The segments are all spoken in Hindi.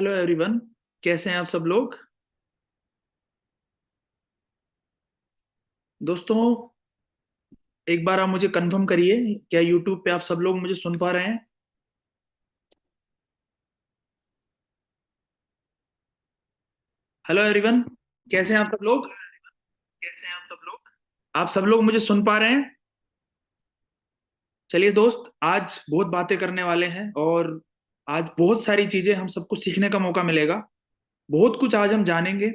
Hello everyone. कैसे हैं आप सब लोग? दोस्तों, एक बार आप मुझे कंफर्म करिए, क्या यूट्यूब पे आप सब लोग मुझे सुन पा रहे हैं? हेलो एवरीवन, कैसे हैं आप सब लोग? आप सब लोग मुझे सुन पा रहे हैं? चलिए दोस्त, आज बहुत बातें करने वाले हैं और आज बहुत सारी चीजें हम सबको सीखने का मौका मिलेगा। बहुत कुछ आज हम जानेंगे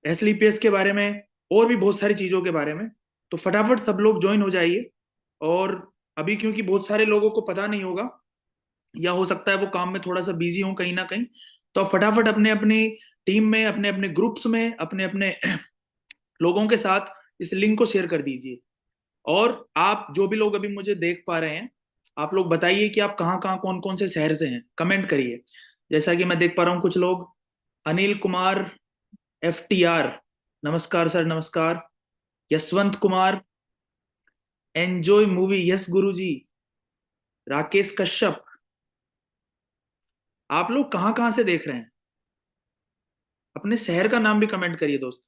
एसलीपीएस के बारे में और भी बहुत सारी चीजों के बारे में। तो फटाफट सब लोग ज्वाइन हो जाइए। और अभी क्योंकि बहुत सारे लोगों को पता नहीं होगा, या हो सकता है वो काम में थोड़ा सा बिजी हो कहीं ना कहीं, तो आप फटाफट अपने अपनी टीम में, अपने अपने ग्रुप्स में, अपने अपने लोगों के साथ इस लिंक को शेयर कर दीजिए। और आप जो भी लोग अभी मुझे देख पा रहे हैं, आप लोग बताइए कि आप कहाँ कहाँ कौन कौन से शहर से हैं, कमेंट करिए। जैसा कि मैं देख पा रहा हूँ कुछ लोग, अनिल कुमार FTR, नमस्कार सर, नमस्कार। Yashwant Kumar, enjoy movie, yes गुरु जी। राकेश कश्यप, आप लोग कहाँ कहाँ से देख रहे हैं? अपने शहर का नाम भी कमेंट करिए दोस्त।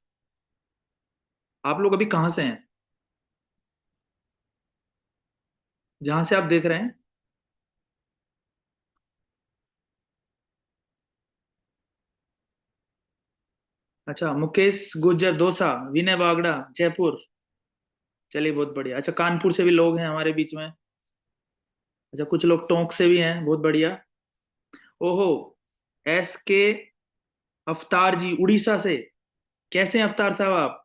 आप लोग अभी कहाँ से हैं, जहां से आप देख रहे हैं? अच्छा, मुकेश गुज्जर दौसा, विनय बागड़ा जयपुर। चलिए बहुत बढ़िया। अच्छा, कानपुर से भी लोग हैं हमारे बीच में। अच्छा, कुछ लोग टोंक से भी हैं, बहुत बढ़िया। ओहो, SK अवतार जी उड़ीसा से। कैसे हैं अवतार साहब आप?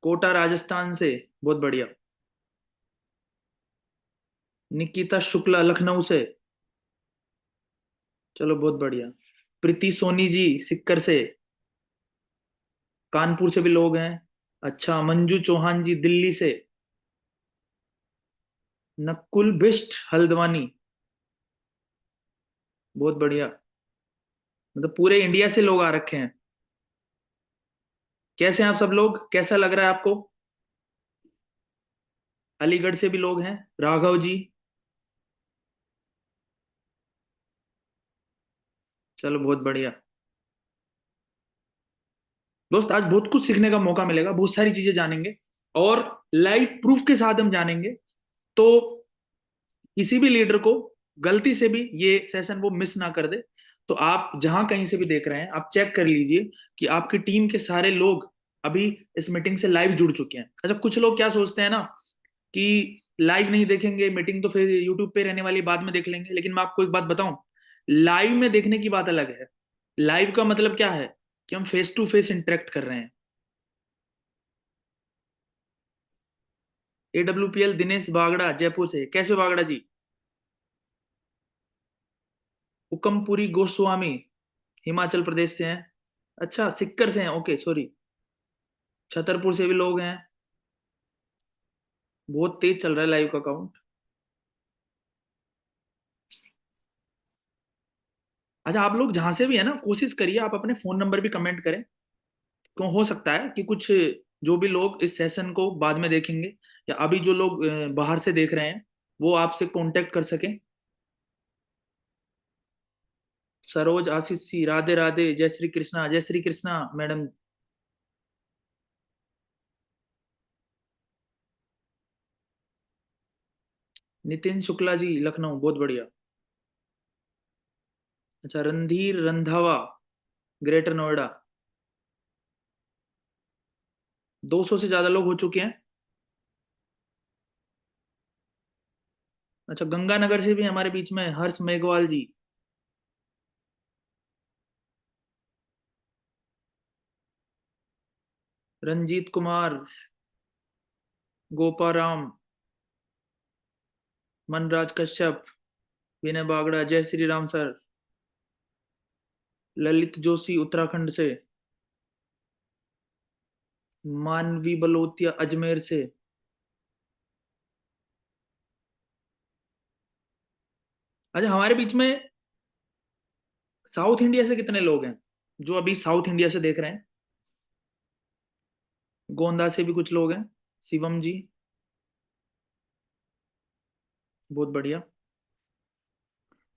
कोटा राजस्थान से, बहुत बढ़िया। निकिता शुक्ला लखनऊ से। चलो बहुत बढ़िया। प्रीति सोनी जी सिक्कर से। कानपुर से भी लोग हैं। अच्छा, मंजू चौहान जी दिल्ली से। नकुल बिष्ट हल्द्वानी, बहुत बढ़िया। मतलब पूरे इंडिया से लोग आ रखे हैं। कैसे हैं आप सब लोग, कैसा लग रहा है आपको? अलीगढ़ से भी लोग हैं, राघव जी। चलो बहुत बढ़िया। दोस्त, आज बहुत कुछ सीखने का मौका मिलेगा, बहुत सारी चीजें जानेंगे और लाइव प्रूफ के साथ हम जानेंगे। तो किसी भी लीडर को गलती से भी ये सेशन वो मिस ना कर दे। तो आप जहां कहीं से भी देख रहे हैं, आप चेक कर लीजिए कि आपकी टीम के सारे लोग अभी इस मीटिंग से लाइव जुड़ चुके हैं। अच्छा, कुछ लोग क्या सोचते हैं ना कि लाइव नहीं देखेंगे मीटिंग, तो फिर यूट्यूब पे रहने वाली बाद में देख लेंगे। लेकिन मैं आपको एक बात बताऊं, लाइव में देखने की बात अलग है। लाइव का मतलब क्या है कि हम फेस टू फेस इंटरेक्ट कर रहे हैं। AWPL दिनेश बागड़ा जयपुर से। कैसे हो बागड़ा जी? हुकमपुरी गोस्वामी हिमाचल प्रदेश से हैं। अच्छा, सिक्कर से हैं, ओके सॉरी। छतरपुर से भी लोग हैं। बहुत तेज चल रहा है लाइव का काउंट। अच्छा, आप लोग जहां से भी है ना, कोशिश करिए आप अपने फोन नंबर भी कमेंट करें। क्यों, हो सकता है कि कुछ जो भी लोग इस सेशन को बाद में देखेंगे, या अभी जो लोग बाहर से देख रहे हैं, वो आपसे कांटेक्ट कर सकें। सरोज आशीष सी, राधे राधे, जय श्री कृष्णा, जय श्री कृष्णा मैडम। नितिन शुक्ला जी लखनऊ, बहुत बढ़िया। अच्छा, रणधीर रंधावा ग्रेटर नोएडा। 200 से ज्यादा लोग हो चुके हैं। अच्छा, गंगानगर से भी हमारे बीच में हर्ष मेघवाल जी। रंजीत कुमार, गोपाराम, मनराज कश्यप, विनय बागड़ा, जय श्री राम सर। ललित जोशी उत्तराखंड से। मानवी बलोतिया अजमेर से। अच्छा, हमारे बीच में साउथ इंडिया से कितने लोग हैं जो अभी साउथ इंडिया से देख रहे हैं? गोंदा से भी कुछ लोग हैं, शिवम जी, बहुत बढ़िया।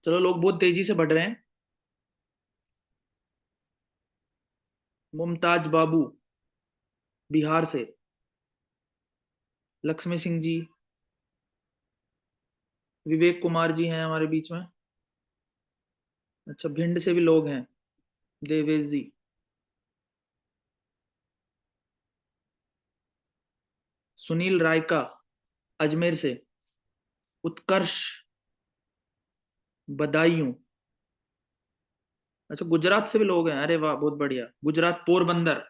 चलो, लोग बहुत तेजी से बढ़ रहे हैं। मुमताज बाबू, बिहार से। लक्ष्मी सिंह जी। विवेक कुमार जी हैं हमारे बीच में। अच्छा, भिंड से भी लोग हैं। देवेश जी। सुनील रायका, अजमेर से। उत्कर्ष, बदायूं। अच्छा, गुजरात से भी लोग हैं, अरे वाह, बहुत बढ़िया। गुजरात, पोरबंदर।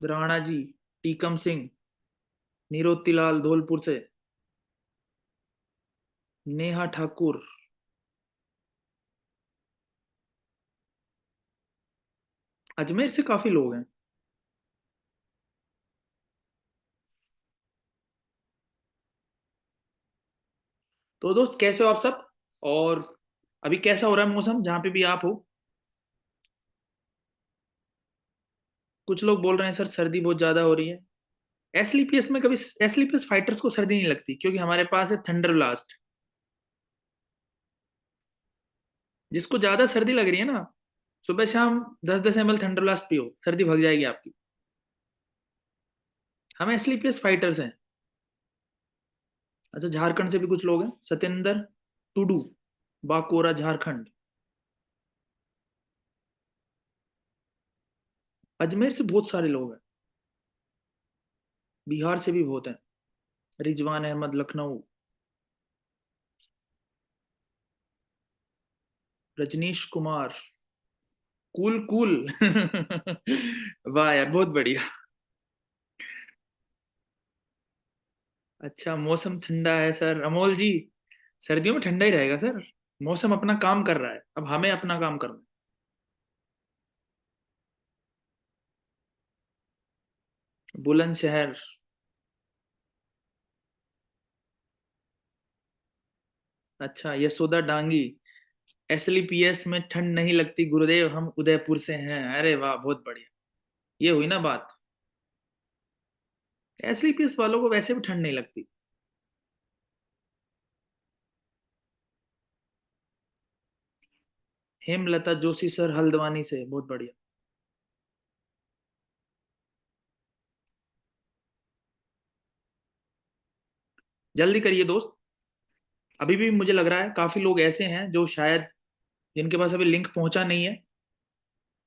राणा जी, टीकम सिंह। निरोत्तीलाल, धौलपुर से। नेहा ठाकुर। अजमेर से काफी लोग हैं। तो दोस्त, कैसे हो आप सब? और अभी कैसा हो रहा है मौसम जहाँ पे भी आप हो? कुछ लोग बोल रहे हैं सर सर्दी बहुत ज्यादा हो रही है। एसलीपीएस में कभी एसलीपीएस फाइटर्स को सर्दी नहीं लगती, क्योंकि हमारे पास है थंडर ब्लास्ट। जिसको ज्यादा सर्दी लग रही है ना, सुबह शाम 10-10 ml थंडर ब्लास्ट पियो, सर्दी भग जाएगी आपकी। हम एसलीपीएस फाइटर्स हैं। अच्छा, झारखंड से भी कुछ लोग हैं। सत्येंद्र टुडू, बांकुरा, झारखंड। अजमेर से बहुत सारे लोग हैं। बिहार से भी बहुत हैं। रिजवान अहमद, लखनऊ। रजनीश कुमार। Cool cool. वाह यार, बहुत बढ़िया। अच्छा, मौसम ठंडा है सर, अमोल जी। सर्दियों में ठंडा ही रहेगा सर। मौसम अपना काम कर रहा है, अब हमें अपना काम करना है। बुलंदशहर। अच्छा, यशोदा डांगी। एसलीपीएस में ठंड नहीं लगती गुरुदेव, हम उदयपुर से हैं। अरे वाह, बहुत बढ़िया। ये हुई ना बात। एसलीपीएस वालों को वैसे भी ठंड नहीं लगती। हेमलता जोशी सर, हल्द्वानी से, बहुत बढ़िया। जल्दी करिए दोस्त। अभी भी मुझे लग रहा है काफी लोग ऐसे हैं जो शायद, जिनके पास अभी लिंक पहुंचा नहीं है।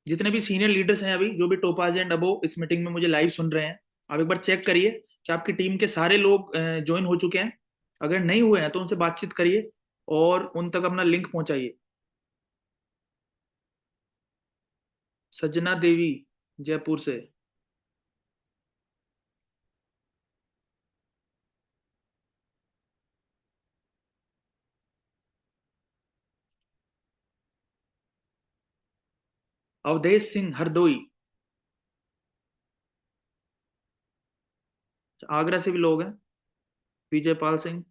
जितने भी सीनियर लीडर्स हैं अभी, जो भी टोपाज एंड अबो इस मीटिंग में मुझे लाइव सुन रहे हैं, आप एक बार चेक करिए कि आपकी टीम के सारे लोग ज्वाइन हो चुके हैं। अगर नहीं हुए हैं तो उनसे बातचीत करिए और उन तक अपना लिंक पहुंचाइए। सजना देवी, जयपुर से। अवधेश सिंह, हरदोई। आगरा से भी लोग हैं। विजय पाल सिंह।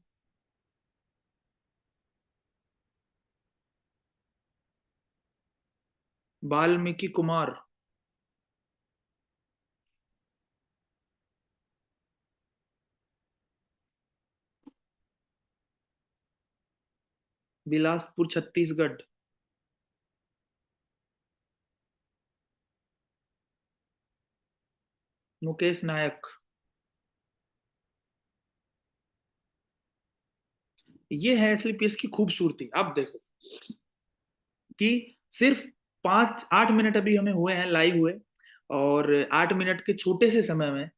वाल्मीकि कुमार। बिलासपुर, छत्तीसगढ़। मुकेश नायक। ये है एसलीपीएस की खूबसूरती। अब देखो कि सिर्फ 5-8 मिनट अभी हमें हुए हैं लाइव हुए, और 8 मिनट के छोटे से समय में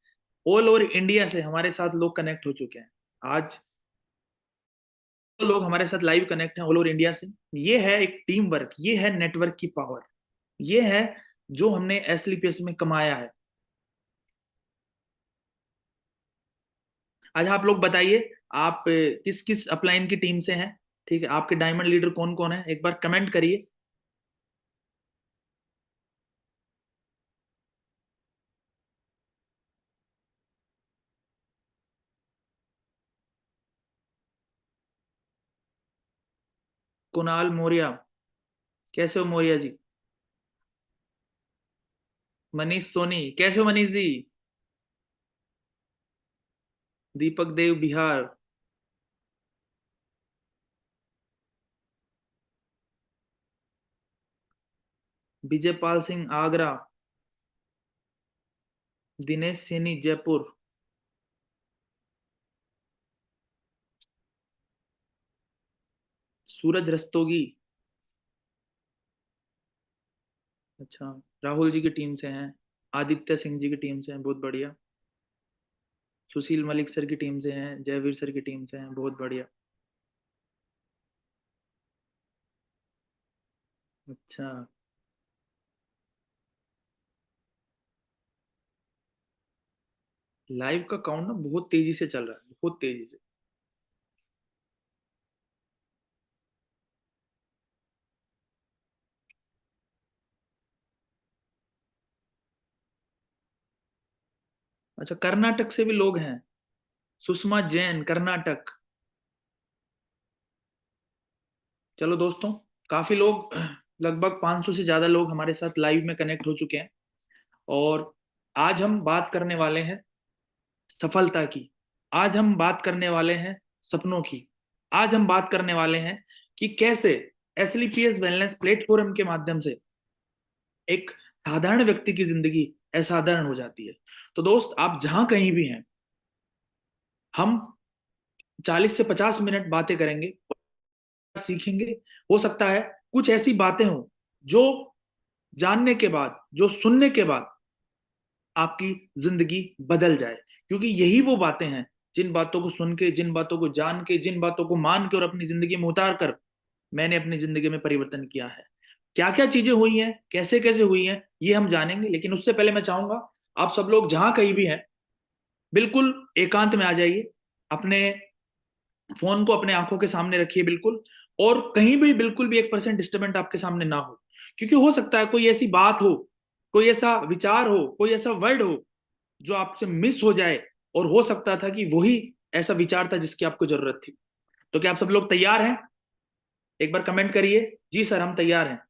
ऑल ओवर इंडिया से हमारे साथ लोग कनेक्ट हो चुके हैं। आज तो लोग हमारे साथ लाइव कनेक्ट हैं ऑल ओवर इंडिया से। ये है एक टीम वर्क, ये है नेटवर्क की पावर। ये है जो हमने एसलीपीएस में कमाया है। आज आप लोग बताइए, आप किस किस अपलाइन की टीम से हैं? ठीक है, आपके डायमंड लीडर कौन कौन है, एक बार कमेंट करिए। कुणाल मौर्य। कैसे हो मौर्य जी? मनीष सोनी। कैसे हो मनीष जी? दीपक देव, बिहार। विजयपाल सिंह आगरा, दिनेश सैनी जयपुर, सूरज रस्तोगी, अच्छा, राहुल जी की टीम से हैं, आदित्य सिंह जी की टीम से हैं, बहुत बढ़िया। सुशील मलिक सर की टीम से हैं, जयवीर सर की टीम से हैं, बहुत बढ़िया। अच्छा, लाइव का काउंट ना बहुत तेजी से चल रहा है, बहुत तेजी से। अच्छा, कर्नाटक से भी लोग हैं, सुषमा जैन कर्नाटक। चलो दोस्तों, काफी लोग, लगभग 500 से ज्यादा लोग हमारे साथ लाइव में कनेक्ट हो चुके हैं। और आज हम बात करने वाले हैं सफलता की। आज हम बात करने वाले हैं सपनों की। आज हम बात करने वाले हैं कि कैसे एसलीपीएस वेलनेस प्लेटफॉर्म के माध्यम से एक साधारण व्यक्ति की जिंदगी असाधारण हो जाती है। तो दोस्त, आप जहां कहीं भी हैं, हम 40 से 50 मिनट बातें करेंगे, सीखेंगे। हो सकता है कुछ ऐसी बातें हो जो जानने के बाद, जो सुनने के बाद आपकी जिंदगी बदल जाए। क्योंकि यही वो बातें हैं, जिन बातों को सुन के, जिन बातों को जान के, जिन बातों को मान के और अपनी जिंदगी में उतार कर मैंने अपनी जिंदगी में परिवर्तन किया है। क्या क्या चीजें हुई हैं, कैसे कैसे हुई हैं, ये हम जानेंगे। लेकिन उससे पहले मैं चाहूंगा, आप सब लोग जहां कहीं भी हैं, बिल्कुल एकांत में आ जाइए। अपने फोन को अपने आंखों के सामने रखिए बिल्कुल। और कहीं भी बिल्कुल भी 1% डिस्टर्बेंट आपके सामने ना हो। क्योंकि हो सकता है कोई ऐसी बात हो, कोई ऐसा विचार हो, कोई ऐसा वर्ड हो जो आपसे मिस हो जाए। और हो सकता था कि वही ऐसा विचार था जिसकी आपको जरूरत थी। तो क्या आप सब लोग तैयार हैं? एक बार कमेंट करिए, जी सर हम तैयार हैं।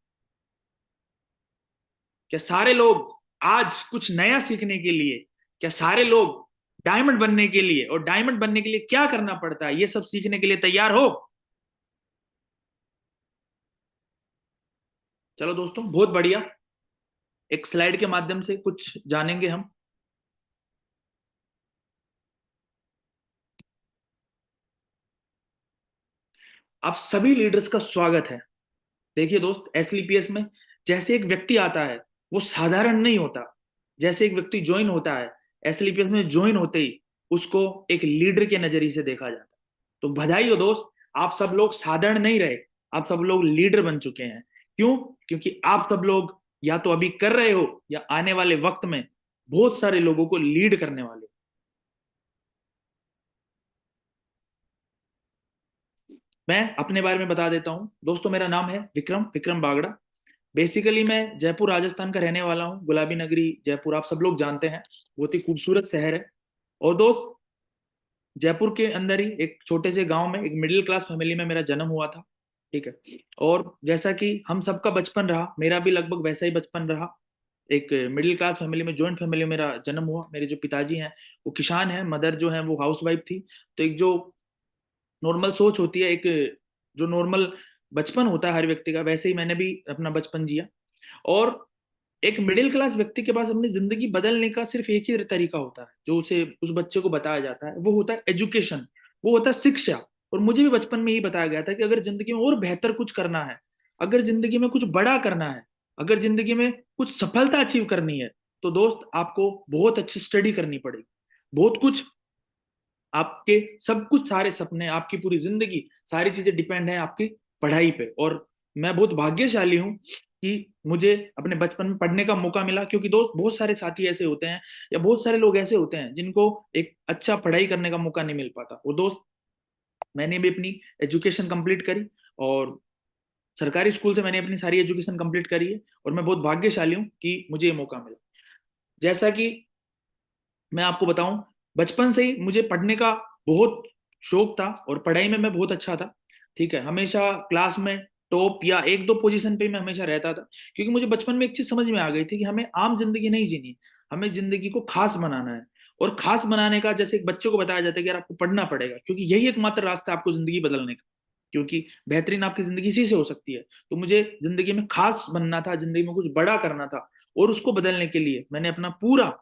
क्या सारे लोग आज कुछ नया सीखने के लिए, क्या सारे लोग डायमंड बनने के लिए, और डायमंड बनने के लिए क्या करना पड़ता है, ये सब सीखने के लिए तैयार हो? चलो दोस्तों, बहुत बढ़िया। एक स्लाइड के माध्यम से कुछ जानेंगे हम। आप सभी लीडर्स का स्वागत है। देखिए दोस्त, एसलीपीएस में जैसे एक व्यक्ति आता है, वो साधारण नहीं होता। जैसे एक व्यक्ति ज्वाइन होता है एसलीपीएस में, ज्वाइन होते ही उसको एक लीडर के नजरिए से देखा जाता है। तो बधाई हो दोस्त, आप सब लोग साधारण नहीं रहे, आप सब लोग लीडर बन चुके हैं। क्यों? क्योंकि आप सब लोग या तो अभी कर रहे हो या आने वाले वक्त में बहुत सारे लोगों को लीड करने वाले हो। मैं अपने बारे में बता देता हूँ दोस्तों, मेरा नाम है विक्रम, विक्रम बागड़ा। बेसिकली मैं जयपुर राजस्थान का रहने वाला हूँ। गुलाबी नगरी जयपुर आप सब लोग जानते हैं, बहुत ही खूबसूरत शहर है। और दोस्त, जयपुर के अंदर ही एक छोटे से गांव में एक मिडिल क्लास फैमिली में मेरा जन्म हुआ था। ठीक है। और जैसा कि हम सबका बचपन रहा, मेरा भी लगभग वैसा ही बचपन रहा। एक मिडिल क्लास फैमिली में, जॉइंट फैमिली में मेरा जन्म हुआ। मेरे जो पिताजी हैं वो किसान हैं, मदर जो है वो हाउस वाइफ थी। तो एक जो नॉर्मल सोच होती है, एक जो नॉर्मल बचपन होता है हर व्यक्ति का, वैसे ही मैंने भी अपना बचपन जिया। और एक मिडिल क्लास व्यक्ति के पास अपनी जिंदगी बदलने का सिर्फ एक ही तरीका होता है, जो उसे, उस बच्चे को बताया जाता है, वो होता है एजुकेशन, वो होता है शिक्षा। और मुझे भी बचपन में ही बताया गया था कि अगर जिंदगी में और बेहतर कुछ करना है, अगर जिंदगी में कुछ बड़ा करना है, अगर जिंदगी में कुछ सफलता अचीव करनी है, तो दोस्त आपको बहुत अच्छी स्टडी करनी पड़ेगी। बहुत कुछ, आपके सब कुछ, सारे सपने, आपकी पूरी जिंदगी, सारी चीजें डिपेंड है आपकी पढ़ाई पे। और मैं बहुत भाग्यशाली हूँ कि मुझे अपने बचपन में पढ़ने का मौका मिला। क्योंकि दोस्त, बहुत सारे साथी ऐसे होते हैं, या बहुत सारे लोग ऐसे होते हैं जिनको एक अच्छा पढ़ाई करने का मौका नहीं मिल पाता। और दोस्त, मैंने भी अपनी एजुकेशन कंप्लीट करी, और सरकारी स्कूल से मैंने अपनी सारी एजुकेशन कंप्लीट करी है। और मैं बहुत भाग्यशाली हूँ कि मुझे ये मौका मिला। जैसा कि मैं आपको बताऊं, बचपन से ही मुझे पढ़ने का बहुत शौक था, और पढ़ाई में मैं बहुत अच्छा था। ठीक है, हमेशा क्लास में टॉप या एक दो पोजीशन पे मैं हमेशा रहता था। क्योंकि मुझे बचपन में एक चीज समझ में आ गई थी कि हमें आम जिंदगी नहीं जीनी, हमें जिंदगी को खास बनाना है। और खास बनाने का, जैसे एक बच्चे को बताया जाता है कि यार आपको पढ़ना पड़ेगा, क्योंकि यही एकमात्र रास्ता है आपको जिंदगी बदलने का। क्योंकि बेहतरीन आपकी जिंदगी इसी से हो सकती है। तो मुझे जिंदगी में खास बनना था, जिंदगी में कुछ बड़ा करना था, और उसको बदलने के लिए मैंने अपना पूरा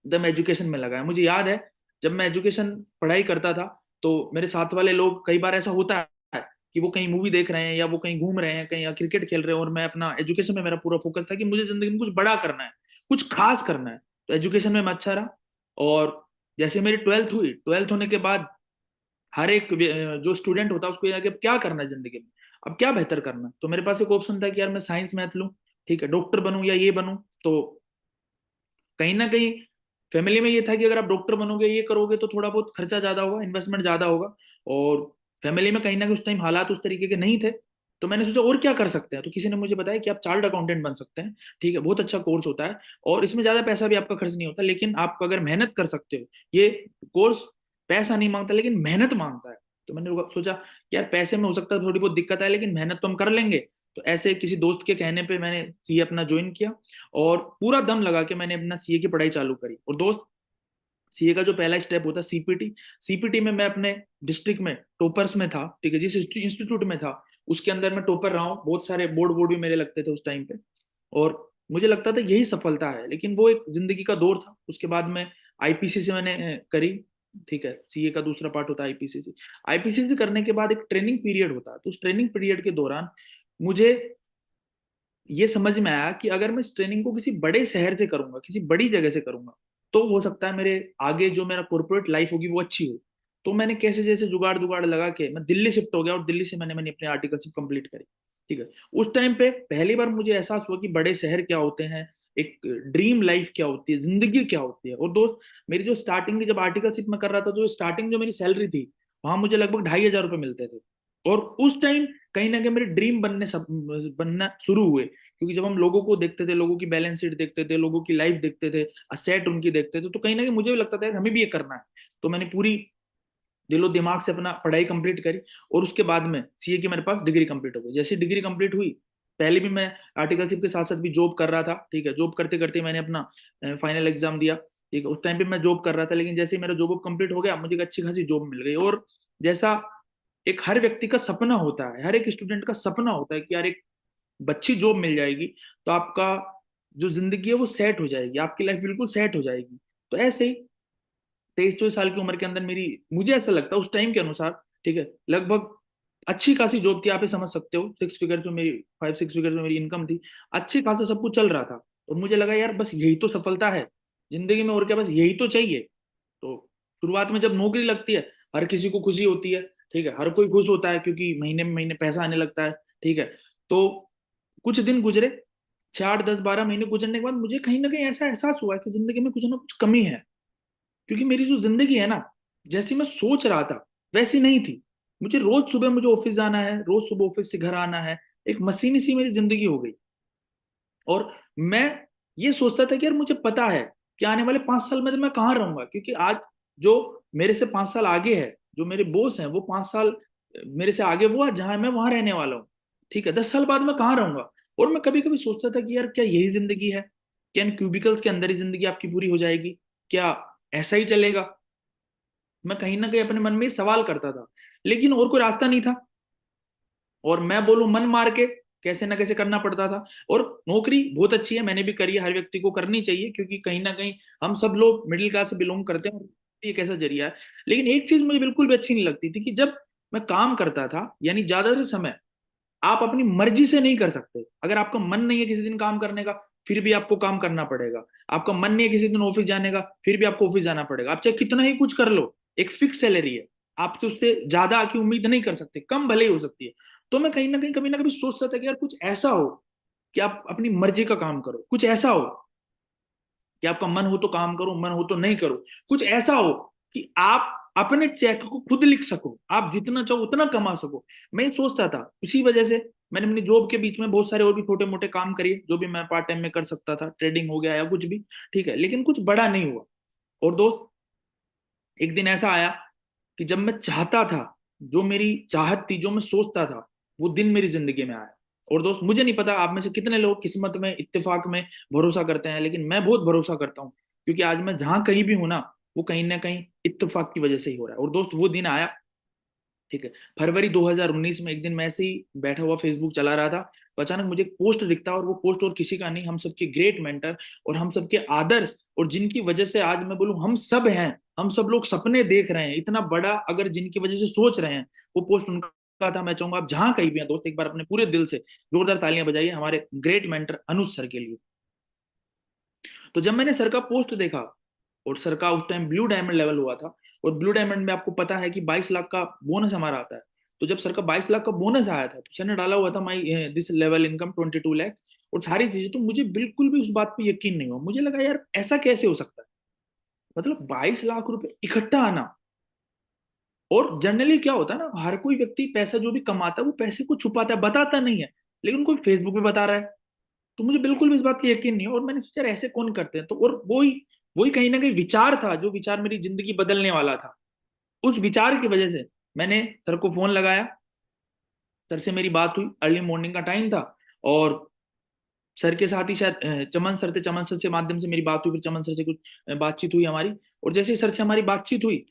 दम एजुकेशन में लगाया। मुझे याद है जब मैं एजुकेशन पढ़ाई करता था, तो मेरे साथ वाले लोग, कई बार ऐसा होता है कि वो कहीं मूवी देख रहे हैं या वो कहीं घूम रहे हैं, कहीं या क्रिकेट खेल रहे हैं, और मैं अपना एजुकेशन में, मेरा पूरा फोकस था कि मुझे जिंदगी में कुछ बड़ा करना है, कुछ खास करना है। तो एजुकेशन में मैं अच्छा रहा। और जैसे मेरी ट्वेल्थ हुई, ट्वेल्थ होने के बाद हर एक जो स्टूडेंट होता है उसको ये कि अब क्या करना है जिंदगी में, अब क्या बेहतर करना है। तो मेरे पास एक ऑप्शन था कि यार मैं साइंस मैथ लूं, ठीक है, डॉक्टर बनूं या ये बनूं। तो कहीं ना कहीं फैमिली में ये था कि अगर आप डॉक्टर बनोगे, ये करोगे, तो थोड़ा बहुत खर्चा ज्यादा होगा, इन्वेस्टमेंट ज्यादा होगा। और फैमिली में कहीं ना कहीं उस टाइम हालात उस तरीके के नहीं थे। तो मैंने सोचा और क्या कर सकते हैं, तो किसी ने मुझे बताया कि आप चार्टर्ड अकाउंटेंट बन सकते हैं, ठीक है, बहुत अच्छा कोर्स होता है, और इसमें ज्यादा पैसा भी आपका खर्च नहीं होता, लेकिन आप अगर मेहनत कर सकते हो, ये कोर्स पैसा नहीं मांगता लेकिन मेहनत मांगता है। तो मैंने सोचा कि यार पैसे में हो सकता है थोड़ी बहुत दिक्कत है, लेकिन मेहनत तो हम कर लेंगे। तो ऐसे किसी दोस्त के कहने पे मैंने सीए अपना ज्वाइन किया, और पूरा दम लगा के मैंने अपना सीए की पढ़ाई चालू करी। और दोस्त, सीए का जो पहला स्टेप होता है सीपीटी, सीपीटी में मैं अपने डिस्ट्रिक्ट में टॉपर्स में था, ठीक है, जिस इंस्टीट्यूट में था उसके अंदर मैं टॉपर रहा हूँ। बहुत सारे बोर्ड बोर्ड भी मेरे लगते थे उस टाइम पे, और मुझे लगता था यही सफलता है। लेकिन वो एक जिंदगी का दौर था। उसके बाद में आईपीसी से मैंने करी, ठीक है, सीए का दूसरा पार्ट होता है आईपीसीसी। आईपीसीसी करने के बाद एक ट्रेनिंग पीरियड होता है, तो उस ट्रेनिंग पीरियड के दौरान मुझे ये समझ में आया कि अगर मैं इस ट्रेनिंग को किसी बड़े शहर से करूंगा, किसी बड़ी जगह से करूंगा, तो हो सकता है मेरे आगे जो मेरा कॉर्पोरेट लाइफ होगी वो अच्छी हो। तो मैंने कैसे जैसे जुगाड़ जुगाड़ लगा के मैं दिल्ली शिफ्ट हो गया, और दिल्ली से मैंने मैंने अपनी आर्टिकलशिप कंप्लीट करी, ठीक है। उस टाइम पे पहली बार मुझे एहसास हुआ कि बड़े शहर क्या होते हैं, एक ड्रीम लाइफ क्या होती है, जिंदगी क्या होती है। और दोस्त, मेरी जो स्टार्टिंग की जब आर्टिकलशिप में कर रहा था, तो स्टार्टिंग जो मेरी सैलरी थी, वहां मुझे लगभग 2,500 रुपये मिलते थे। और उस टाइम कहीं ना कहीं मेरे ड्रीम बनना शुरू हुए, क्योंकि जब हम लोगों को देखते थे, लोगों की बैलेंस शीट देखते थे, लोगों की लाइफ देखते थे, असेट उनकी देखते थे, तो कहीं ना कहीं मुझे भी लगता था यार हमें भी ये करना है। तो मैंने पूरी दिलो दिमाग से अपना पढ़ाई कंप्लीट करी, और उसके बाद में सीए की मेरे पास डिग्री कंप्लीट हो गई। जैसे डिग्री कंप्लीट हुई, पहले भी मैं आर्टिकलशिप के साथ साथ भी जॉब कर रहा था, ठीक है, जॉब करते करते मैंने अपना फाइनल एग्जाम दिया, ठीक है। उस टाइम पे मैं जॉब कर रहा था, लेकिन जैसे ही मेरा जॉब कंप्लीट हो गया, मुझे एक अच्छी खासी जॉब मिल गई। और जैसा एक हर व्यक्ति का सपना होता है, हर एक स्टूडेंट का सपना होता है कि यार एक अच्छी जॉब मिल जाएगी, तो आपका जो जिंदगी है वो सेट हो जाएगी, आपकी लाइफ बिल्कुल सेट हो जाएगी। तो ऐसे ही 23-24 साल की उम्र के अंदर मेरी, मुझे ऐसा लगता है उस टाइम के अनुसार, ठीक है, लगभग अच्छी खासी जॉब थी, आप ही समझ सकते हो, 6 फिगर जो मेरी, 5-6 फिगर जो मेरी इनकम थी, अच्छी खासा सब कुछ चल रहा था। और मुझे लगा यार बस यही तो सफलता है जिंदगी में, और क्या, बस यही तो चाहिए। तो शुरुआत में जब नौकरी लगती है, हर किसी को खुशी होती है, ठीक है, हर कोई खुश होता है क्योंकि महीने में महीने पैसा आने लगता है, ठीक है। तो कुछ दिन गुजरे, 4, 10, 12 महीने गुजरने के बाद मुझे कहीं ना कहीं ऐसा एहसास हुआ कि जिंदगी में कुछ ना कुछ कमी है। क्योंकि मेरी जो जिंदगी है ना, जैसी मैं सोच रहा था वैसी नहीं थी। मुझे रोज सुबह मुझे ऑफिस जाना है, रोज सुबह ऑफिस से घर आना है, एक मशीनी सी मेरी जिंदगी हो गई। और मैं ये सोचता था कि यार मुझे पता है कि आने वाले 5 साल में तो मैं कहाँ रहूंगा, क्योंकि आज जो मेरे से 5 साल आगे है, जो मेरे बॉस हैं, वो 5 साल मेरे से आगे, वो जहां मैं वहां रहने वाला हूँ, ठीक है। 10 साल बाद मैं कहाँ रहूंगा। और मैं कभी कभी सोचता था कि यार क्या यही जिंदगी है, क्या इन क्यूबिकल्स के अंदर ही जिंदगी आपकी पूरी हो जाएगी, क्या ऐसा ही चलेगा। मैं कहीं ना कहीं अपने मन में सवाल करता था, लेकिन और कोई रास्ता नहीं था। और मैं बोलूं मन मार के कैसे ना कैसे करना पड़ता था। और नौकरी बहुत अच्छी है, मैंने भी करी है, हर व्यक्ति को करनी चाहिए, क्योंकि कहीं ना कहीं हम सब लोग मिडिल क्लास से बिलोंग करते हैं, और एक ऐसा जरिया है। लेकिन एक चीज मुझे बिल्कुल भी अच्छी नहीं लगती थी कि जब मैं काम करता था, यानी ज्यादातर समय आप अपनी मर्जी से नहीं कर सकते। अगर आपका मन नहीं है किसी दिन काम करने का, फिर भी आपको काम करना पड़ेगा। आपका मन नहीं है किसी दिन ऑफिस जाने का, फिर भी आपको ऑफिस जाना पड़ेगा। आप चाहे कितना ही कुछ कर लो, एक फिक्स सैलरी है, आपसे उससे ज्यादा की उम्मीद नहीं कर सकते, कम भले ही हो सकती है। तो मैं कहीं ना कहीं कभी ना कभी सोचता था कि यार कुछ ऐसा हो कि आप अपनी मर्जी का काम करो, कुछ ऐसा हो कि आपका मन हो तो काम करो, मन हो तो नहीं करो, कुछ ऐसा हो कि आप अपने चेक को खुद लिख सको, आप जितना चाहो उतना कमा सको। मैं ये सोचता था, इसी वजह से मैंने अपनी जॉब के बीच में बहुत सारे और भी छोटे मोटे काम करिए, जो भी मैं पार्ट टाइम में कर सकता था, ट्रेडिंग हो गया या कुछ भी, ठीक है, लेकिन कुछ बड़ा नहीं हुआ। और दोस्त, एक दिन ऐसा आया कि जब मैं चाहता था, जो मेरी चाहत थी, जो मैं सोचता था, वो दिन मेरी जिंदगी में आया। और दोस्त, मुझे नहीं पता आप में से कितने लोग किस्मत में, इत्तेफाक में भरोसा करते हैं, लेकिन मैं बहुत भरोसा करता हूँ, क्योंकि आज मैं जहां कहीं भी हूं ना, वो कहीं ना कहीं इत्तेफाक की वजह से ही हो रहा है। और दोस्त, वो दिन आया ठीक है। फरवरी 2019 में एक दिन मैं ऐसे ही बैठा हुआ फेसबुक चला रहा था, तो अचानक मुझे एक पोस्ट दिखता, और वो पोस्ट और किसी का नहीं, हम सबके ग्रेट मेंटर और हम सबके आदर्श, और जिनकी वजह से आज मैं बोलूं हम सब हैं, हम सब लोग सपने देख रहे हैं इतना बड़ा, अगर जिनकी वजह से सोच रहे हैं, वो पोस्ट उनका था। मैं चाहूंगा आप जहां कहीं भी हैं दोस्त, एक बार अपने पूरे दिल से जोरदार तालियां बजाइए हमारे ग्रेट मेंटर अनुज सर के लिए। तो जब मैंने सर का पोस्ट देखा, और सर का उस टाइम ब्लू डायमंड लेवल हुआ था, और ब्लू डायमंड में आपको पता है कि 22 लाख का बोनस हमारा आता है। तो जब सर का 22 लाख का बोनस आया था, तो सर ने डाला हुआ था my this level income 22 lakh, और सारी चीजें, तो मुझे बिल्कुल भी उस बात पे यकीन नहीं हुआ। मुझे लगा यार ऐसा कैसे हो सकता है, मतलब 22 लाख रुपए इकट्ठा आना। और जनरली क्या होता है ना, हर कोई व्यक्ति पैसा जो भी कमाता है वो पैसे को छुपाता है, बताता नहीं है, लेकिन कोई फेसबुक पे बता रहा है। तो मुझे बिल्कुल भी इस बात का यकीन नहीं है, और मैंने सोचा यार ऐसे कौन करते हैं। तो और वही वही कहीं ना कहीं विचार था, जो विचार मेरी जिंदगी बदलने वाला था। उस विचार की वजह से मैंने सर को फोन लगाया, सर से मेरी बात हुई, अर्ली मॉर्निंग का टाइम था, और सर के साथ ही शायद चमन सर थे, चमन सर से माध्यम से मेरी बात हुई, फिर चमन सर से कुछ बातचीत हुई हमारी। और जैसे ही सर से हमारी बातचीत हुई,